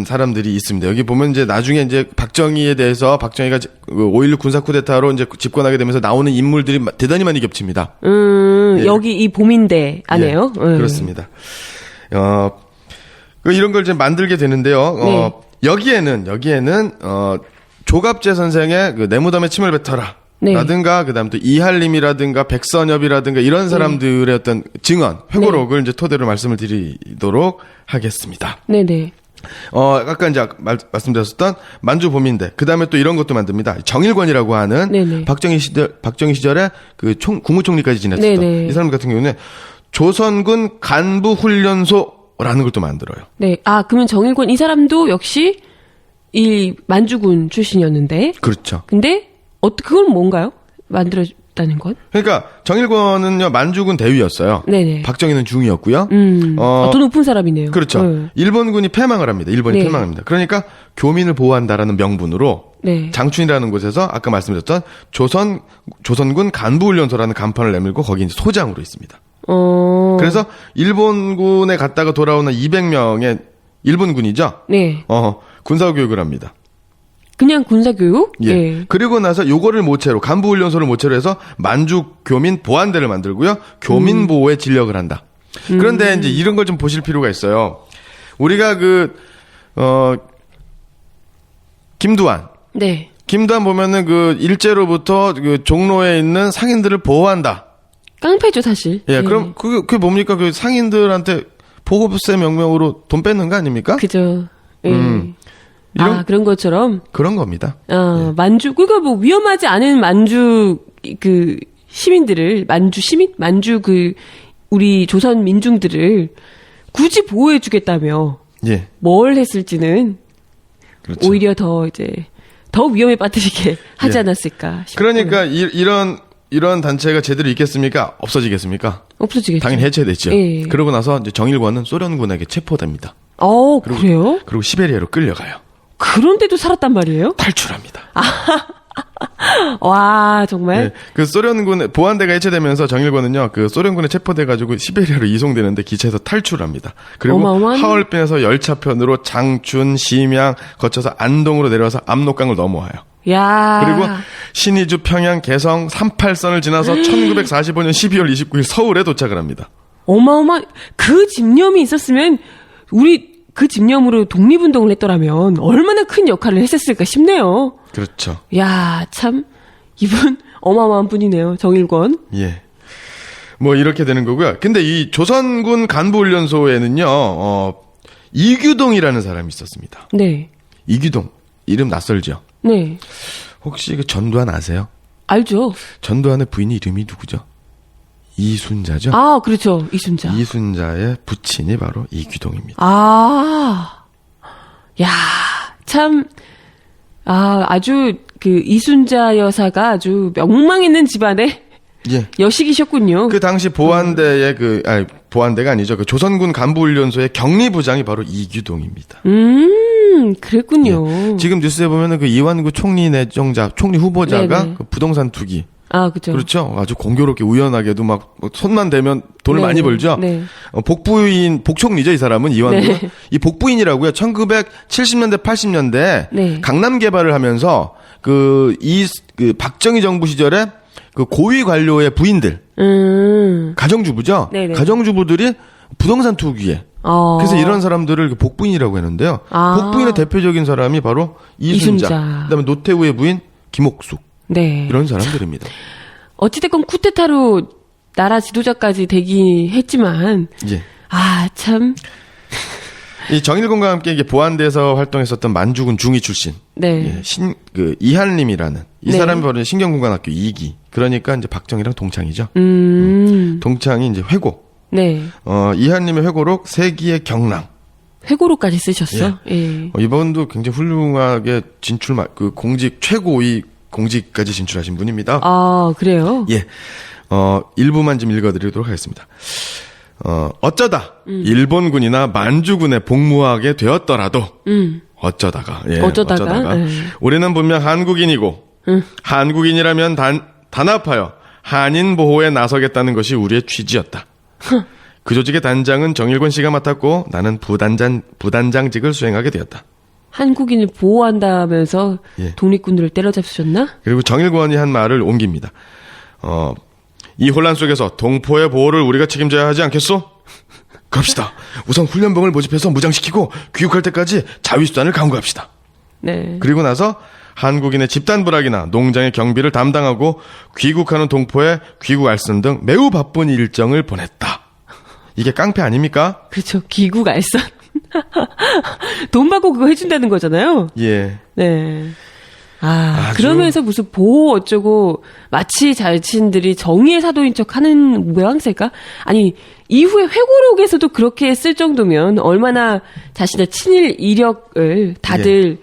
사람들이 있습니다. 여기 보면 이제 나중에 이제 박정희에 대해서 박정희가 5.16 군사 쿠데타로 이제 집권하게 되면서 나오는 인물들이 대단히 많이 겹칩니다. 예. 여기 이 보민대 안에요. 예, 그렇습니다. 이런 걸 이제 만들게 되는데요. 네. 여기에는 조갑재 선생의 그 내무담에 침을 뱉어라. 네. 라든가 그다음 또 이할림이라든가 백선엽이라든가 이런 사람들의 어떤 증언, 회고록을 이제 토대로 말씀을 드리도록 하겠습니다. 네네. 아까 이제 말씀드렸었던 만주 보민대. 그다음에 또 이런 것도 만듭니다. 정일권이라고 하는 네네. 박정희 시절에 그 국무총리까지 지냈었던 네네. 이 사람 같은 경우는 조선군 간부 훈련소라는 걸 또 만들어요. 네. 아, 그러면 정일권 이 사람도 역시 이 만주군 출신이었는데. 그렇죠. 근데 그건 뭔가요? 만들었다는 건? 그러니까 정일권은요 만주군 대위였어요. 네네. 박정희는 중위였고요. 더 높은 사람이네요. 그렇죠. 네. 일본군이 패망을 합니다. 일본이 네. 패망합니다. 그러니까 교민을 보호한다라는 명분으로 네. 장춘이라는 곳에서 아까 말씀드렸던 조선군 간부훈련소라는 간판을 내밀고 거기 이제 소장으로 있습니다. 그래서 일본군에 갔다가 돌아오는 200명의 일본군이죠. 네. 군사교육을 합니다. 그냥 군사교육? 예. 네. 그리고 나서 요거를 모체로 간부훈련소를 모체로 해서 만주 교민 보안대를 만들고요. 교민 보호에 진력을 한다. 그런데 이제 이런 걸 좀 보실 필요가 있어요. 우리가 김두한 네. 보면은 그 일제로부터 그 종로에 있는 상인들을 보호한다. 깡패죠, 사실. 예, 네. 그럼 그게 뭡니까? 그 상인들한테 보호세 명명으로 돈 뺏는 거 아닙니까? 그죠. 예. 이런 그런 것처럼. 그런 겁니다. 만주, 그러니까 뭐 위험하지 않은 만주 시민들을, 우리 조선 민중들을 굳이 보호해주겠다며 예. 뭘 했을지는 그렇죠. 오히려 더 위험에 빠뜨리게 하지 예. 않았을까 싶어요. 그러니까 이런 단체가 제대로 있겠습니까? 없어지겠습니까? 없어지겠죠. 당연히 해체됐죠. 예. 그러고 나서 이제 정일권은 소련군에게 체포됩니다. 그래요? 그리고 시베리아로 끌려가요. 그런데도 살았단 말이에요? 탈출합니다. 와, 정말. 네, 그 소련군 보안대가 해체되면서 정일권은요, 그 소련군에 체포돼가지고 시베리아로 이송되는데 기차에서 탈출합니다. 그리고 어마어마하네. 하얼빈에서 열차편으로 장춘, 심양 거쳐서 안동으로 내려와서 압록강을 넘어와요. 야. 그리고 신의주, 평양, 개성, 38선을 지나서 1945년 12월 29일 서울에 도착을 합니다. 그 집념이 있었으면 그 집념으로 독립운동을 했더라면 얼마나 큰 역할을 했었을까 싶네요. 그렇죠. 야, 참 이분 어마어마한 분이네요. 정일권. 예. 뭐 이렇게 되는 거고요. 근데 이 조선군 간부훈련소에는요, 이규동이라는 사람이 있었습니다. 네. 이규동 이름 낯설죠? 네. 혹시 그 전두환 아세요? 알죠. 전두환의 부인 이름이 누구죠? 이순자죠? 아, 그렇죠. 이순자. 이순자의 부친이 바로 이규동입니다. 야, 참, 아주 이순자 여사가 아주 명망 있는 집안의 예. 여식이셨군요. 그 당시 보안대의 보안대가 아니죠. 그 조선군 간부훈련소의 격리부장이 바로 이규동입니다. 그랬군요. 예. 지금 뉴스에 보면은 그 이완구 총리 총리 후보자가 네네. 그 부동산 투기. 그죠. 그렇죠. 아주 공교롭게 우연하게도 막 손만 대면 돈을 네. 많이 벌죠. 네. 복총리죠, 이 사람은 이완구. 네. 이 복부인이라고요. 1970년대, 80년대 네. 강남 개발을 하면서 그 박정희 정부 시절에 그 고위 관료의 부인들, 가정주부죠. 네네. 가정주부들이 부동산 투기에. 그래서 이런 사람들을 복부인이라고 했는데요. 복부인의 대표적인 사람이 바로 이순자. 그다음에 노태우의 부인 김옥숙. 네. 이런 사람들입니다. 어찌됐건 쿠데타로 나라 지도자까지 되긴 했지만, 예. 참. 이 정일군과 함께 이게 보안대에서 활동했었던 만주군 중위 출신 네. 예, 이한림이라는 이 네. 사람이 바로 신경군관학교 2기. 그러니까 이제 박정희랑 동창이죠. 동창이 이제 회고. 네. 이한림의 회고록 세기의 경랑. 회고록까지 쓰셨어. 예. 이번도 굉장히 훌륭하게 그 공직 최고위 공직까지 진출하신 분입니다. 아, 그래요? 예. 일부만 좀 읽어드리도록 하겠습니다. 어쩌다 일본군이나 만주군에 복무하게 되었더라도 어쩌다가 우리는 분명 한국인이고 한국인이라면 단합하여 한인 보호에 나서겠다는 것이 우리의 취지였다. 그 조직의 단장은 정일권 씨가 맡았고 나는 부단장직을 수행하게 되었다. 한국인을 보호한다면서 예. 독립군들을 때려잡으셨나? 그리고 정일권이 한 말을 옮깁니다. 이 혼란 속에서 동포의 보호를 우리가 책임져야 하지 않겠소? 갑시다. 우선 훈련병을 모집해서 무장시키고 귀국할 때까지 자위수단을 강구합시다. 네. 그리고 나서 한국인의 집단 불락이나 농장의 경비를 담당하고 귀국하는 동포의 귀국 알선 등 매우 바쁜 일정을 보냈다. 이게 깡패 아닙니까? 그렇죠. 귀국 알선. 돈 받고 그거 해준다는 거잖아요. 예. 네. 아주- 그러면서 무슨 보호 어쩌고 마치 자신들이 정의의 사도인 척 하는 모양새가? 아니, 이후에 회고록에서도 그렇게 쓸 정도면 얼마나 자신의 친일 이력을 다들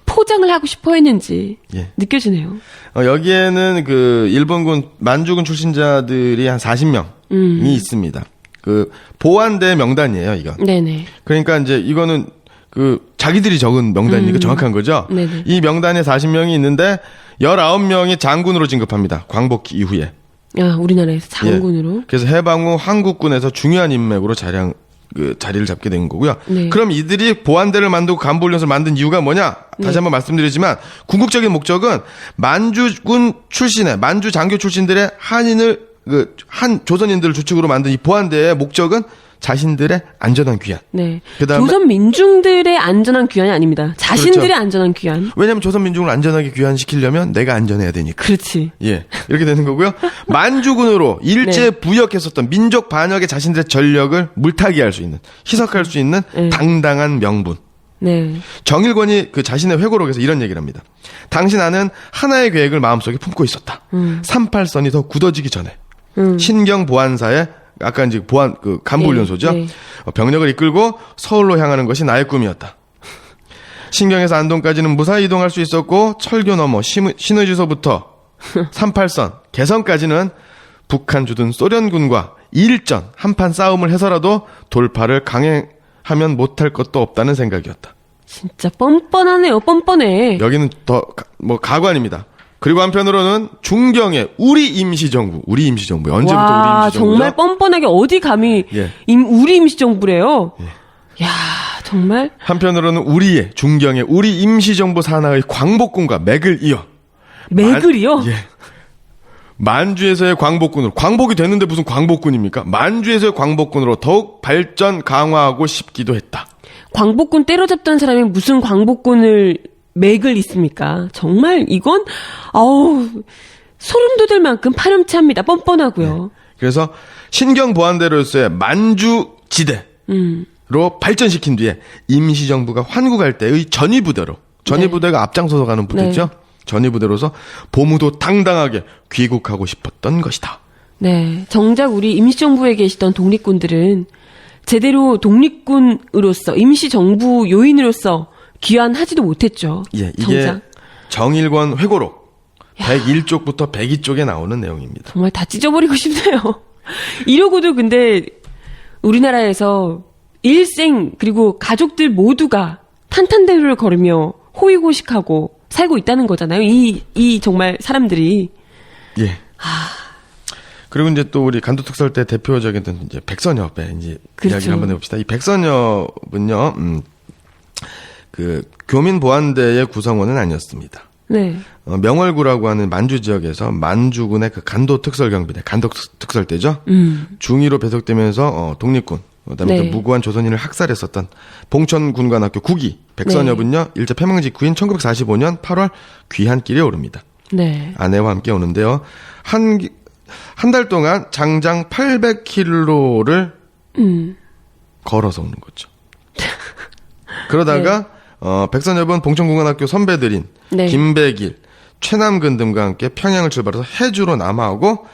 포장을 하고 싶어 했는지 예. 느껴지네요. 여기에는 그 일본군 만주군 출신자들이 한 40명이 있습니다. 그 보안대 명단이에요, 이건. 네네. 그러니까 이제 이거는 그 자기들이 적은 명단이니까 정확한 거죠. 네네. 이 명단에 40명이 있는데 19명이 장군으로 진급합니다. 광복기 이후에. 야, 우리나라에서 장군으로. 예. 그래서 해방 후 한국군에서 중요한 인맥으로 자리를 잡게 된 거고요. 네. 그럼 이들이 보안대를 만들고 간부훈련소를 만든 이유가 뭐냐? 다시 한번 말씀드리지만 궁극적인 목적은 만주군 출신의 만주 장교 출신들의 한인을 한 조선인들을 주축으로 만든 이 보안대의 목적은 자신들의 안전한 귀환. 네. 그다음에- 조선 민중들의 안전한 귀환이 아닙니다. 자신들의 그렇죠. 안전한 귀환. 왜냐하면 조선 민중을 안전하게 귀환시키려면 내가 안전해야 되니까. 그렇지. 예, 이렇게 되는 거고요. 만주군으로 일제 부역했었던 민족 반역의 자신들의 전력을 물타기할 수 있는, 희석할 수 있는 네. 당당한 명분. 네. 정일권이 그 자신의 회고록에서 이런 얘기를 합니다. 당시 나는 하나의 계획을 마음속에 품고 있었다. 38선이 더 굳어지기 전에 신경 보안사에 아까 이제 간부훈련소죠. 네, 네. 병력을 이끌고 서울로 향하는 것이 나의 꿈이었다. 신경에서 안동까지는 무사히 이동할 수 있었고 철교 넘어 신의주소부터 38선 개성까지는 북한 주둔 소련군과 일전 한판 싸움을 해서라도 돌파를 강행하면 못할 것도 없다는 생각이었다. 진짜 뻔뻔하네요. 뻔뻔해. 여기는 더 가관입니다. 그리고 한편으로는 중경의 우리 임시정부 언제부터 우리 와, 임시정부죠? 정말 뻔뻔하게 어디 감히 예. 우리 임시정부래요. 야, 정말 한편으로는 중경의 우리 임시정부 산하의 광복군과 맥을 이어 맥을이요. 예. 만주에서의 광복이 됐는데 무슨 광복군입니까? 만주에서의 광복군으로 더욱 발전 강화하고 싶기도 했다. 광복군 때려잡던 사람이 무슨 광복군을 맥을 있습니까? 정말 이건 소름 돋을 만큼 파렴치합니다. 뻔뻔하고요. 그래서 신경 보안대로서의 만주지대로 발전시킨 뒤에 임시정부가 환국할 때의 전위부대가 앞장서서 가는 부대죠. 전위부대로서 보무도 당당하게 귀국하고 싶었던 것이다. 네, 정작 우리 임시정부에 계시던 독립군들은 제대로 독립군으로서 임시정부 요인으로서 귀환하지도 못했죠. 예, 이게 정작. 정일권 회고록 101쪽부터 102쪽에 나오는 내용입니다. 정말 다 찢어버리고 싶네요. 이러고도 근데 우리나라에서 일생 그리고 가족들 모두가 탄탄대로를 걸으며 호의호식하고 살고 있다는 거잖아요. 이 정말 사람들이. 예. 그리고 이제 또 우리 간도특설 때 대표적인 이제 백선엽의 이제 그렇죠. 이야기를 한번 해봅시다. 이 백선엽은요, 그 교민 보안대의 구성원은 아니었습니다. 네. 명월구라고 하는 만주 지역에서 만주군의 그 간도특설경비대, 간도특설대죠. 중위로 배속되면서 독립군, 그다음에 네. 또 무고한 조선인을 학살했었던 봉천군관학교 9기 백선엽은요, 일제 패망 직후인 1945년 8월 귀한길에 오릅니다. 네. 아내와 함께 오는데요. 한 달 동안 장장 800km를 걸어서 오는 거죠. 그러다가 백선엽은 봉천공관학교 선배들인 네. 김백일, 최남근 등과 함께 평양을 출발해서 해주로 남하하고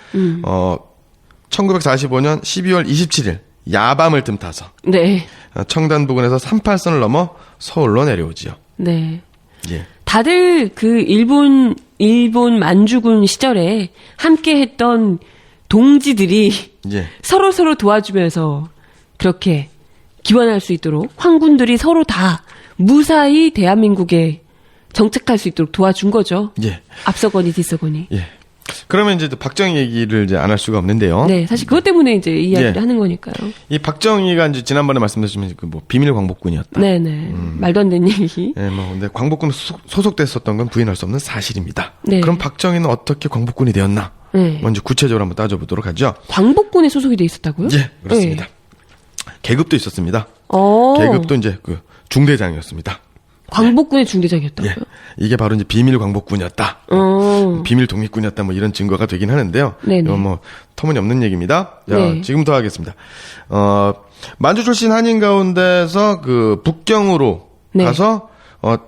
1945년 12월 27일 야밤을 틈타서 네. 청담 부근에서 38선을 넘어 서울로 내려오지요. 네. 예. 다들 그 일본 만주군 시절에 함께 했던 동지들이 예. 서로 도와주면서 그렇게 기원할 수 있도록 황군들이 서로 다 무사히 대한민국에 정착할 수 있도록 도와준 거죠. 예. 앞서거니 뒤서거니. 예. 그러면 이제 또 박정희 얘기를 이제 안 할 수가 없는데요. 네, 사실 그것 때문에 이제 이야기를 예. 하는 거니까요. 이 박정희가 이제 지난번에 말씀드렸지만 그 뭐 비밀 광복군이었다. 네네. 말도 안 되는 얘기. 예, 뭐 근데 광복군 소속됐었던 건 부인할 수 없는 사실입니다. 네. 그럼 박정희는 어떻게 광복군이 되었나? 네. 먼저 구체적으로 한번 따져보도록 하죠. 광복군에 소속이 돼 있었다고요? 예, 그렇습니다. 네. 계급도 있었습니다. 어. 계급도 이제 그 중대장이었습니다. 광복군의 중대장이었다고요? 예, 이게 바로 이제 비밀 광복군이었다. 비밀 독립군이었다. 뭐 이런 증거가 되긴 하는데요. 네네. 이건 뭐 터무니없는 얘기입니다. 자, 네. 지금부터 하겠습니다. 만주 출신 한인 가운데서 그 북경으로 네. 가서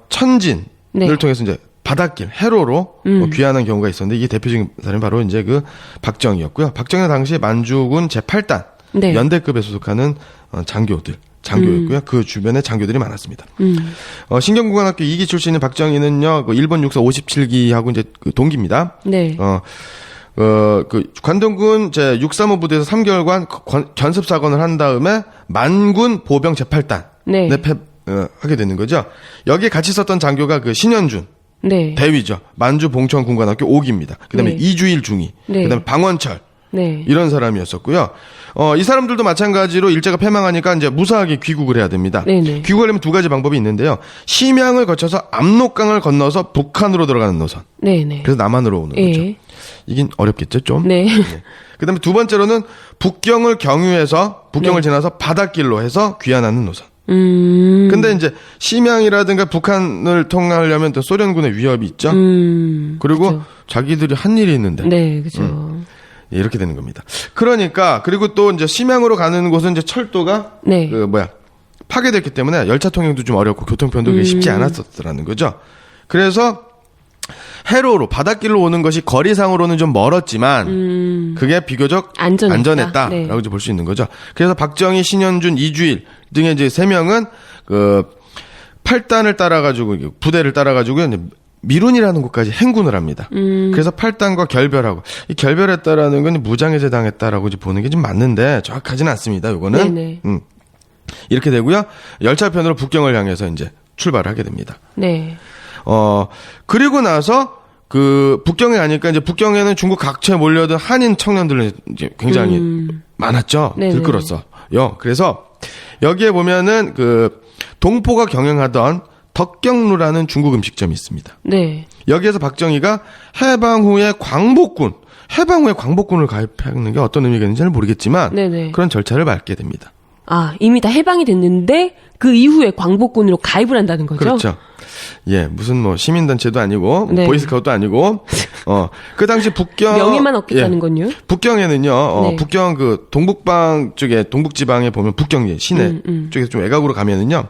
천진을 네. 통해서 이제 바닷길 해로로 귀환한 경우가 있었는데 이게 대표적인 사람이 바로 이제 그 박정희였고요. 박정희 당시 만주군 제8단 네. 연대급에 소속하는 장교였고요. 그 주변에 장교들이 많았습니다. 신경공관학교 2기 출신인 박정희는요, 그 일본 육사 57기하고 이제 그 동기입니다. 네. 그 관동군 제 635부대에서 3개월간 견습 사관을 한 다음에 만군 보병 제8단 네. 하게 되는 거죠. 여기에 같이 있었던 장교가 그 신현준 네. 대위죠. 만주 봉천군관학교 5기입니다. 그다음에 네. 이주일 중위, 네. 그다음에 방원철 네. 이런 사람이었었고요. 이 사람들도 마찬가지로 일제가 패망하니까 이제 무사하게 귀국을 해야 됩니다. 네네. 귀국하려면 두 가지 방법이 있는데요. 심양을 거쳐서 압록강을 건너서 북한으로 들어가는 노선. 네네. 그래서 남한으로 오는 예. 거죠. 이긴 어렵겠죠, 좀. 네. 그다음에 두 번째로는 북경을 경유해서 북경을 네. 지나서 바닷길로 해서 귀환하는 노선. 근데 이제 심양이라든가 북한을 통하려면 또 소련군의 위협이 있죠. 그리고 그쵸. 자기들이 한 일이 있는데 네, 그죠. 예, 이렇게 되는 겁니다. 그러니까 그리고 또 이제 심양으로 가는 곳은 이제 철도가 네. 파괴됐기 때문에 열차 통행도 좀 어렵고 교통편도 쉽지 않았었더라는 거죠. 그래서 해로로 바닷길로 오는 것이 거리상으로는 좀 멀었지만 그게 비교적 안전했다라고 네. 이제 볼 수 있는 거죠. 그래서 박정희, 신현준, 이주일 등의 이제 세 명은 그 8단을 따라가지고 부대를 따라가지고 이제 미룬이라는 곳까지 행군을 합니다. 그래서 8단과 결별하고 이 결별했다라는 건 무장해제 당했다라고 이제 보는 게 좀 맞는데 정확하지는 않습니다. 요거는 네네. 이렇게 되고요. 열차편으로 북경을 향해서 이제 출발을 하게 됩니다. 네. 그리고 나서 그 북경에 가니까 이제 북경에는 중국 각처에 몰려든 한인 청년들은 이제 굉장히 많았죠. 네네. 들끓었어요. 그래서 여기에 보면은 그 동포가 경영하던 덕경루라는 중국 음식점이 있습니다. 네. 여기에서 박정희가 해방 후에 광복군을 가입하는 게 어떤 의미가 있는지는 모르겠지만 네네. 그런 절차를 밟게 됩니다. 아, 이미 다 해방이 됐는데 그 이후에 광복군으로 가입을 한다는 거죠? 그렇죠. 예, 무슨 뭐 시민단체도 아니고 네. 보이스카우트도 아니고 그 당시 북경 명예만 얻겠다는 건요? 북경에는요. 네. 북경 그 동북방 쪽에 동북지방에 보면 북경 시내 쪽에서 좀 외곽으로 가면은요.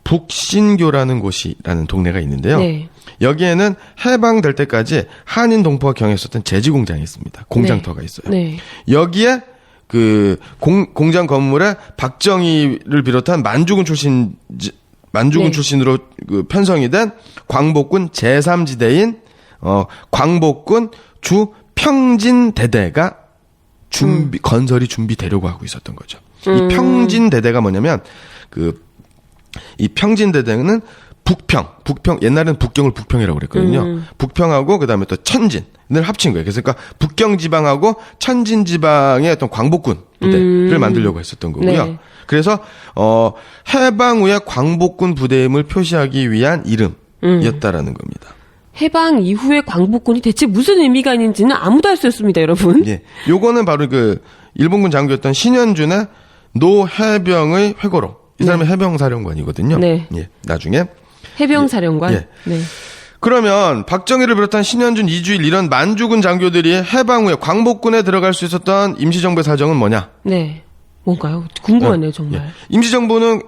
북신교라는 곳이라는 동네가 있는데요. 네. 여기에는 해방될 때까지 한인 동포가 경영했었던 제지 공장이 있습니다. 공장터가 있어요. 네. 여기에 그 공장 건물에 박정희를 비롯한 만주군 네. 출신으로 그 편성이 된 광복군 제3지대인 광복군 주 평진대대가 건설이 준비되려고 하고 있었던 거죠. 이 평진대대가 뭐냐면 이 평진대대는 북평 옛날에는 북경을 북평이라고 그랬거든요. 북평하고 그다음에 또 천진을 합친 거예요. 그래서 그러니까 북경 지방하고 천진 지방의 어떤 광복군 부대를 만들려고 했었던 거고요. 네. 그래서 해방 후에 광복군 부대임을 표시하기 위한 이름이었다라는 겁니다. 해방 이후에 광복군이 대체 무슨 의미가 있는지는 아무도 알 수 없습니다, 여러분. 예. 요거는 바로 그 일본군 장교였던 신현준의 노해병의 회고록. 이 사람이 해병사령관이거든요. 네. 예. 나중에 해병사령관. 예. 네. 그러면 박정희를 비롯한 신현준, 이주일 이런 만주군 장교들이 해방 후에 광복군에 들어갈 수 있었던 임시정부의 사정은 뭐냐? 네. 뭔가요? 궁금하네요, 정말. 예. 임시정부는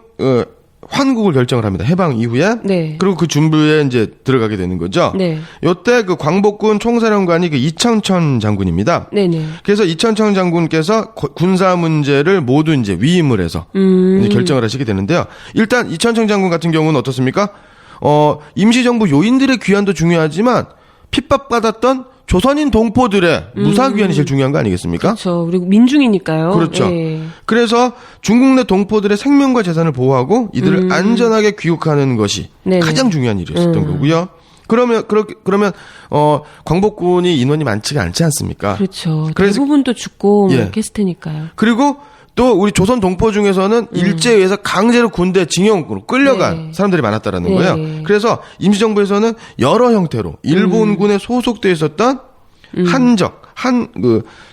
환국을 결정을 합니다. 해방 이후에. 네. 그리고 그 준비에 이제 들어가게 되는 거죠. 네. 요때 그 광복군 총사령관이 그 이청천 장군입니다. 네네. 그래서 이청천 장군께서 군사 문제를 모두 이제 위임을 해서 이제 결정을 하시게 되는데요. 일단 이청천 장군 같은 경우는 어떻습니까? 임시정부 요인들의 귀환도 중요하지만 핍박받았던 조선인 동포들의 무사 귀환이 제일 중요한 거 아니겠습니까? 그렇죠. 그리고 민중이니까요. 그렇죠. 예. 그래서 중국 내 동포들의 생명과 재산을 보호하고 이들을 안전하게 귀국하는 것이 네네. 가장 중요한 일이었던 거고요. 그러면 광복군이 인원이 많지가 않지 않습니까? 그렇죠. 그래서- 대부분 또 죽고 예. 이렇게 했을 테니까요. 그리고 또 우리 조선 동포 중에서는 일제에 의해서 강제로 군대 징용으로 끌려간 네. 사람들이 많았다라는 네. 거예요. 그래서 임시정부에서는 여러 형태로 일본군에 소속돼 있었던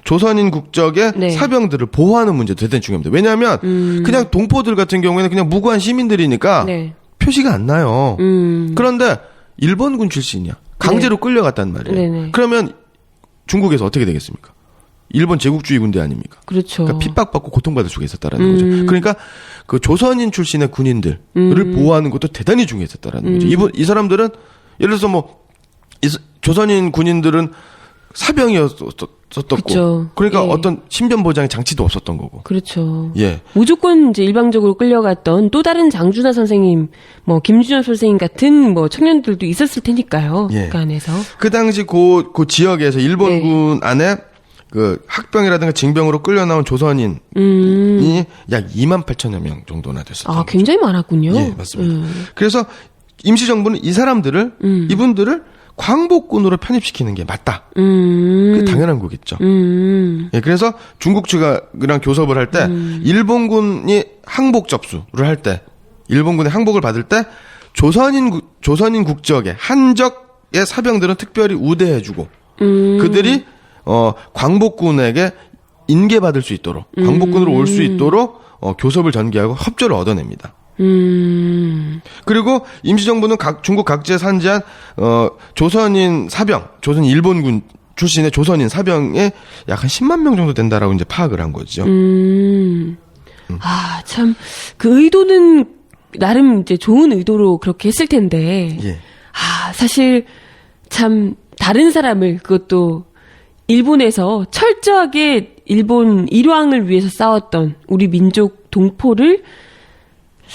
조선인 국적의 네. 사병들을 보호하는 문제도 대단히 중요합니다. 왜냐하면 그냥 동포들 같은 경우에는 그냥 무고한 시민들이니까 네. 표시가 안 나요. 음. 그런데 일본군 출신이야. 강제로 끌려갔단 말이에요. 네네. 그러면 중국에서 어떻게 되겠습니까? 일본 제국주의 군대 아닙니까? 그렇죠. 그러니까 핍박받고 고통받을 수가 있었다라는 거죠. 그러니까 그 조선인 출신의 군인들을 보호하는 것도 대단히 중요했었다라는 거죠. 이 사람들은 예를 들어서 조선인 군인들은 사병이었었고, 그쵸. 그러니까 예. 어떤 신변 보장의 장치도 없었던 거고. 그렇죠. 예. 무조건 이제 일방적으로 끌려갔던 또 다른 장준하 선생님, 김준현 선생님 같은 청년들도 있었을 테니까요. 예. 그 안에서. 그 당시 그 지역에서 일본군 안에 그 학병이라든가 징병으로 끌려 나온 조선인이 약 28,000여 명 정도나 됐었던 거죠. 굉장히 많았군요. 예, 맞습니다. 그래서 임시정부는 이 사람들을 이분들을 광복군으로 편입시키는 게 맞다. 그게 당연한 거겠죠. 예, 그래서 중국 측이랑 교섭을 할 때 일본군이 항복 접수를 할 때 일본군의 항복을 받을 때 조선인 국적의 한적의 사병들은 특별히 우대해주고 그들이 광복군에게 인계받을 수 있도록 광복군으로 올 수 있도록 교섭을 전개하고 협조를 얻어냅니다. 그리고 임시정부는 중국 각지에 산지한 조선인 사병, 조선 일본군 출신의 조선인 사병에 약 한 10만 명 정도 된다라고 이제 파악을 한 거죠. 참 그 의도는 나름 이제 좋은 의도로 그렇게 했을 텐데. 예. 사실 참 다른 사람을 그것도 일본에서 철저하게 일본 일왕을 위해서 싸웠던 우리 민족 동포를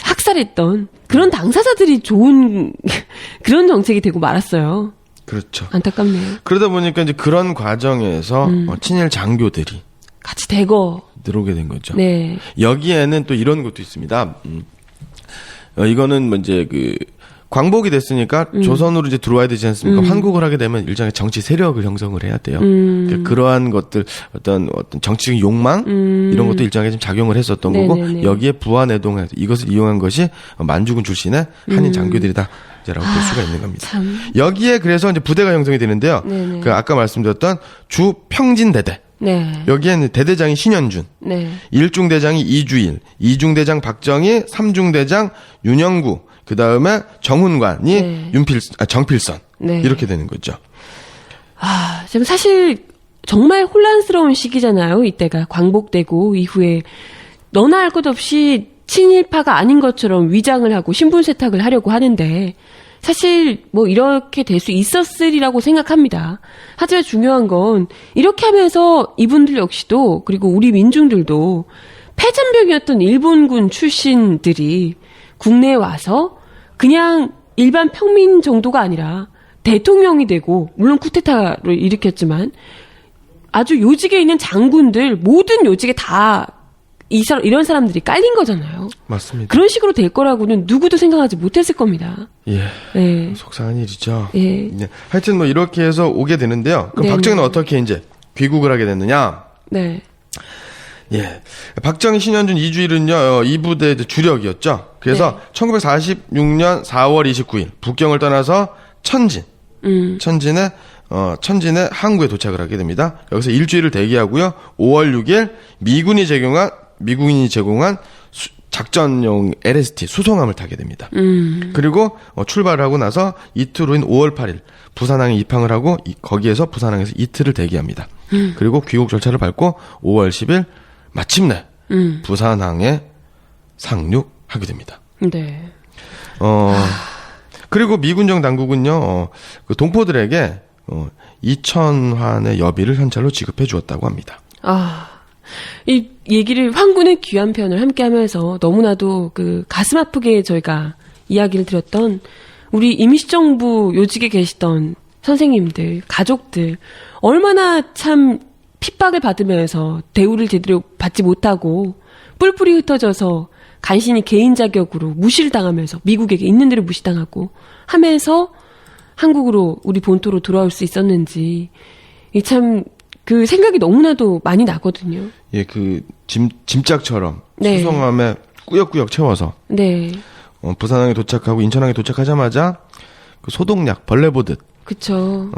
학살했던 그런 당사자들이 좋은 그런 정책이 되고 말았어요. 그렇죠. 안타깝네요. 그러다 보니까 이제 그런 과정에서 친일 장교들이 같이 대거. 들어오게 된 거죠. 네. 여기에는 또 이런 것도 있습니다. 이거는 이제 광복이 됐으니까 조선으로 이제 들어와야 되지 않습니까? 환국을 하게 되면 일종의 정치 세력을 형성을 해야 돼요. 그러한 것들 어떤 정치적 욕망 이런 것도 일정하게 좀 작용을 했었던 거고 네네네. 여기에 부안해동해서 이것을 이용한 것이 만주군 출신의 한인 장교들이다. 라고 볼 수가 있는 겁니다. 참. 여기에 그래서 이제 부대가 형성이 되는데요. 네네. 아까 말씀드렸던 주평진대대. 네. 여기에는 대대장이 신현준, 네. 1중대장이 이주일, 2중대장 박정희, 3중대장 윤영구, 그 다음에 정훈관이 네. 정필선. 네. 이렇게 되는 거죠. 지금 사실 정말 혼란스러운 시기잖아요. 이때가 광복되고 이후에 너나 할 것 없이 친일파가 아닌 것처럼 위장을 하고 신분 세탁을 하려고 하는데 사실 이렇게 될 수 있었으리라고 생각합니다. 하지만 중요한 건 이렇게 하면서 이분들 역시도 그리고 우리 민중들도 패전병이었던 일본군 출신들이 국내에 와서 그냥 일반 평민 정도가 아니라 대통령이 되고 물론 쿠데타를 일으켰지만 아주 요직에 있는 장군들 모든 요직에 다 이런 사람들이 깔린 거잖아요. 맞습니다. 그런 식으로 될 거라고는 누구도 생각하지 못했을 겁니다. 예. 네. 속상한 일이죠. 예. 네. 하여튼 이렇게 해서 오게 되는데요. 그럼 네네. 박정희는 어떻게 이제 귀국을 하게 됐느냐? 네. 예. 박정희, 신현준, 이주일은요, 이 부대의 주력이었죠. 그래서 1946년 4월 29일 북경을 떠나서 천진의 항구에 도착을 하게 됩니다. 여기서 일주일을 대기하고요. 5월 6일 미군이 제공한 작전용 LST 수송함을 타게 됩니다. 그리고 출발하고 나서 이틀 후인 5월 8일 부산항에 입항을 하고 거기에서 부산항에서 이틀을 대기합니다. 그리고 귀국 절차를 밟고 5월 10일 마침내 부산항에 상륙하게 됩니다. 네. 그리고 미군정 당국은요, 그 동포들에게 2,000환의 여비를 현찰로 지급해 주었다고 합니다. 이 얘기를 황군의 귀한 편을 함께 하면서 너무나도 그 가슴 아프게 저희가 이야기를 드렸던 우리 임시정부 요직에 계시던 선생님들, 가족들, 얼마나 참 핍박을 받으면서 대우를 제대로 받지 못하고 뿔뿔이 흩어져서 간신히 개인 자격으로 무시를 당하면서 미국에게 있는 대로 무시당하고 하면서 한국으로 우리 본토로 돌아올 수 있었는지 이 참 그 생각이 너무나도 많이 나거든요. 예, 그 짐짝처럼 네. 수송함에 꾸역꾸역 채워서 네, 부산항에 도착하고 인천항에 도착하자마자 그 소독약 벌레 보듯 그쵸.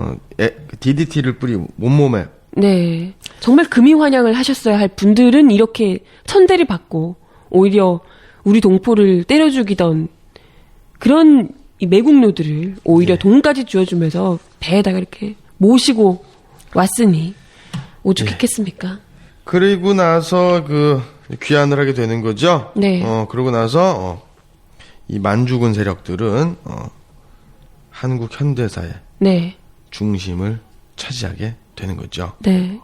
DDT를 뿌리고 온몸에 네, 정말 금이 환영을 하셨어야 할 분들은 이렇게 천대를 받고 오히려 우리 동포를 때려 죽이던 그런 이 매국노들을 오히려 돈까지 쥐어주면서 배에다가 이렇게 모시고 왔으니 오죽했겠습니까? 그리고 나서 그 귀환을 하게 되는 거죠. 네. 그러고 나서 이 만주군 세력들은 한국 현대사의 네, 중심을 차지하게 되는 거죠. 네.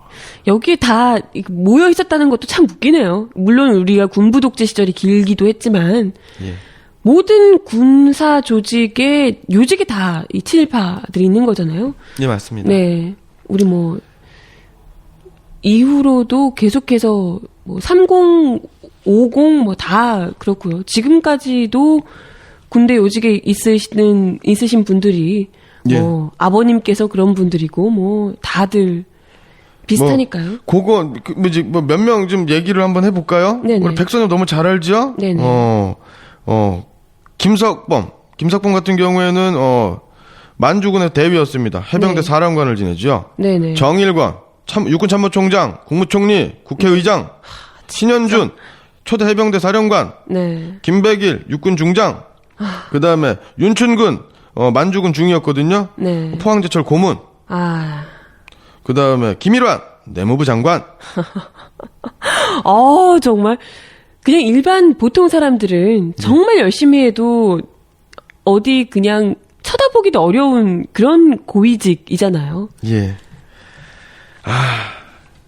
여기에 다 모여 있었다는 것도 참 웃기네요. 물론 우리가 군부 독재 시절이 길기도 했지만 예. 모든 군사 조직의 요직에 다 이 친일파들이 있는 거잖아요. 예, 맞습니다. 네. 우리 뭐 이후로도 계속해서 뭐 30, 50 뭐 다 그렇고요. 지금까지도 군대 요직에 있으신 분들이 예. 뭐 아버님께서 그런 분들이고 뭐 다들 비슷하니까요. 그거 몇 명 좀 얘기를 한번 해볼까요? 네네. 우리 백선엽 너무 잘 알죠? 네네. 김석범 같은 경우에는 만주군의 대위였습니다. 해병대 네. 사령관을 지내죠. 네네. 정일관, 육군참모총장, 국무총리, 국회의장, 신현준, 초대 해병대 사령관, 네. 김백일, 육군 중장, 그 다음에 윤춘근, 만주군 중이었거든요. 네. 포항제철 고문, 그 다음에 김일환, 내무부 장관. 정말 그냥 일반 보통 사람들은 정말 열심히 해도 어디 그냥 쳐다보기도 어려운 그런 고위직이잖아요. 예.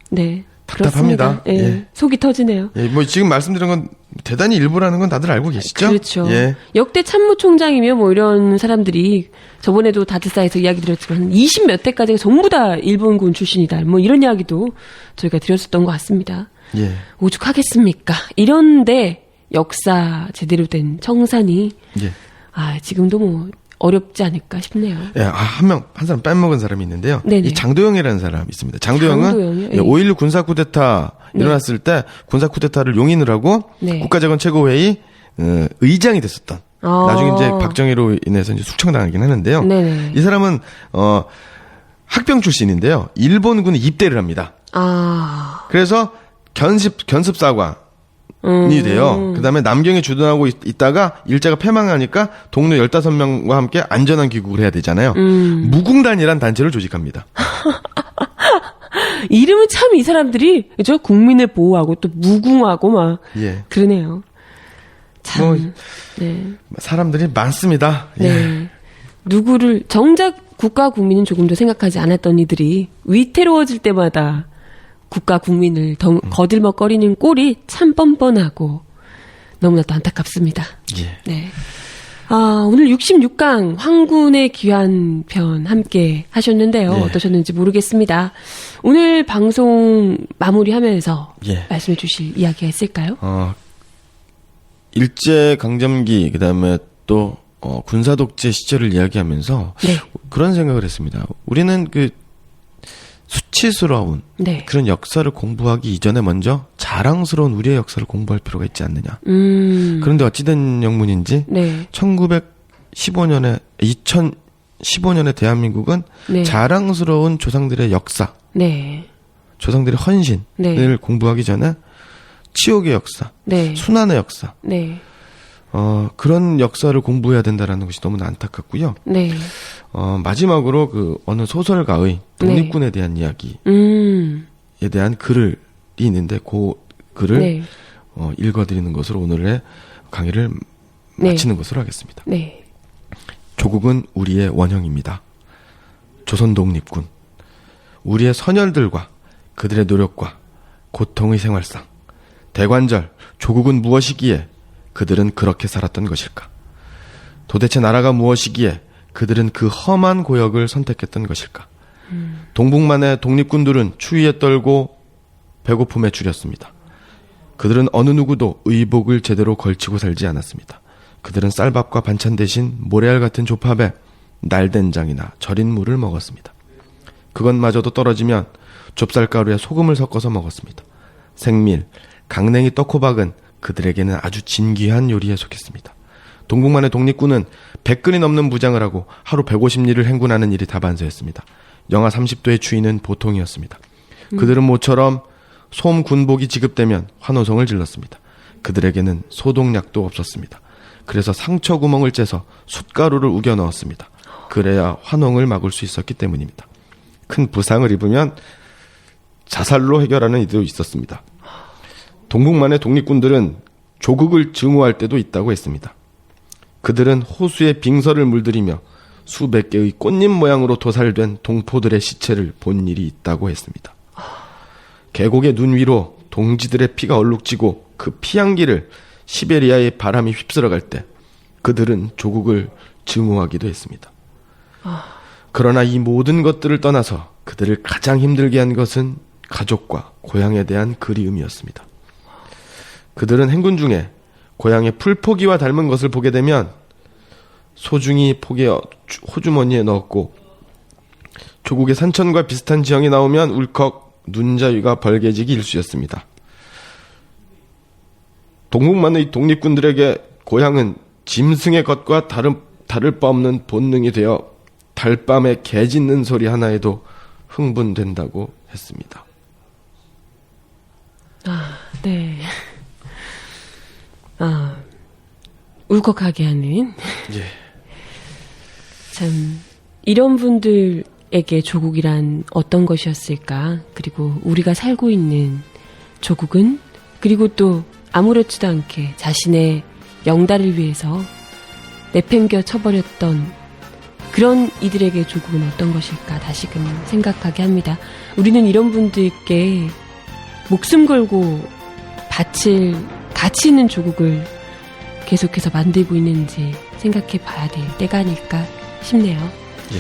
네. 답답합니다. 그렇습니다. 예. 예. 속이 터지네요. 예, 뭐 지금 말씀드린 건 대단히 일부라는 건 다들 알고 계시죠? 그렇죠. 예. 역대 참모총장이며 뭐 이런 사람들이 저번에도 다드사에서 이야기 드렸지만 20몇 대까지가 전부 다 일본군 출신이다. 뭐 이런 이야기도 저희가 드렸었던 것 같습니다. 예. 오죽하겠습니까? 이런데 역사 제대로 된 청산이 예. 지금도 뭐 어렵지 않을까 싶네요. 예, 한 사람 빼먹은 사람이 있는데요. 네네. 이 장도영이라는 사람이 있습니다. 장도영은 장도영이요? 예. 5.16 군사 쿠데타 일어났을 때 군사 쿠데타를 용인을 하고 네. 국가재건 최고회의 의장이 됐었던. 나중에 이제 박정희로 인해서 이제 숙청당하긴 하는데요. 네네. 이 사람은 학병 출신인데요. 일본군에 입대를 합니다. 그래서 견습사관 이 돼요. 그 다음에 남경에 주둔하고 있다가 일제가 패망하니까 동료 15명과 함께 안전한 귀국을 해야 되잖아요. 무궁단이란 단체를 조직합니다. 이름은 참 이 사람들이 저 국민을 보호하고 또 무궁하고 막 예. 그러네요. 참. 뭐, 네. 사람들이 많습니다. 네. 예. 누구를 정작 국가 국민은 조금도 생각하지 않았던 이들이 위태로워질 때마다 국가 국민을 거들먹거리는 꼴이 참 뻔뻔하고 너무나도 안타깝습니다. 예. 네. 오늘 66강 황군의 귀한 편 함께 하셨는데요. 예. 어떠셨는지 모르겠습니다. 오늘 방송 마무리하면서 예. 말씀해 주실 이야기가 있을까요? 일제 강점기 그다음에 또 군사 독재 시절을 이야기하면서 네. 그런 생각을 했습니다. 우리는 그 수치스러운 네. 그런 역사를 공부하기 이전에 먼저 자랑스러운 우리의 역사를 공부할 필요가 있지 않느냐. 그런데 어찌된 영문인지 네. 1915년에 2015년에 대한민국은 네. 자랑스러운 조상들의 역사, 네. 조상들의 헌신을 네. 공부하기 전에 치욕의 역사, 네. 순환의 역사, 네. 그런 역사를 공부해야 된다라는 것이 너무나 안타깝고요. 네. 마지막으로 그 어느 소설가의 독립군에 대한 이야기에 대한 글이 있는데 그 글을 네. 읽어드리는 것으로 오늘의 강의를 네. 마치는 것으로 하겠습니다. 네. 조국은 우리의 원형입니다. 조선 독립군, 우리의 선열들과 그들의 노력과 고통의 생활상, 대관절, 조국은 무엇이기에 그들은 그렇게 살았던 것일까? 도대체 나라가 무엇이기에 그들은 그 험한 고역을 선택했던 것일까? 동북만의 독립군들은 추위에 떨고 배고픔에 줄였습니다. 그들은 어느 누구도 의복을 제대로 걸치고 살지 않았습니다. 그들은 쌀밥과 반찬 대신 모래알 같은 조팝에 날된장이나 절인 물을 먹었습니다. 그것마저도 떨어지면 좁쌀가루에 소금을 섞어서 먹었습니다. 생밀, 강냉이 떡호박은 그들에게는 아주 진귀한 요리에 속했습니다. 동북만의 독립군은 100근이 넘는 무장을 하고 하루 150리를 행군하는 일이 다반사였습니다. 영하 30도의 추위는 보통이었습니다. 그들은 모처럼 솜 군복이 지급되면 환호성을 질렀습니다. 그들에게는 소독약도 없었습니다. 그래서 상처 구멍을 째서 숯가루를 우겨 넣었습니다. 그래야 환홍을 막을 수 있었기 때문입니다. 큰 부상을 입으면 자살로 해결하는 이들도 있었습니다. 동북만의 독립군들은 조국을 증오할 때도 있다고 했습니다. 그들은 호수에 빙서를 물들이며 수백 개의 꽃잎 모양으로 도살된 동포들의 시체를 본 일이 있다고 했습니다. 계곡의 눈 위로 동지들의 피가 얼룩지고 그 피향기를 시베리아의 바람이 휩쓸어갈 때 그들은 조국을 증오하기도 했습니다. 그러나 이 모든 것들을 떠나서 그들을 가장 힘들게 한 것은 가족과 고향에 대한 그리움이었습니다. 그들은 행군 중에 고향의 풀포기와 닮은 것을 보게 되면 소중히 포개 호주머니에 넣었고 조국의 산천과 비슷한 지형이 나오면 울컥 눈자위가 벌개지기 일쑤였습니다. 동북만의 독립군들에게 고향은 짐승의 것과 다를 바 없는 본능이 되어 달밤에 개 짖는 소리 하나에도 흥분된다고 했습니다. 네. 울컥하게 하는. 예. 참, 이런 분들에게 조국이란 어떤 것이었을까? 그리고 우리가 살고 있는 조국은? 그리고 또 아무렇지도 않게 자신의 영달을 위해서 내팽겨 쳐버렸던 그런 이들에게 조국은 어떤 것일까? 다시금 생각하게 합니다. 우리는 이런 분들께 목숨 걸고 바칠 가치 있는 조국을 계속해서 만들고 있는지 생각해 봐야 될 때가 아닐까 싶네요. 예.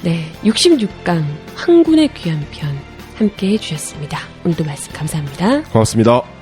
네, 66강 황군의 귀한 편 함께 해주셨습니다. 오늘도 말씀 감사합니다. 고맙습니다.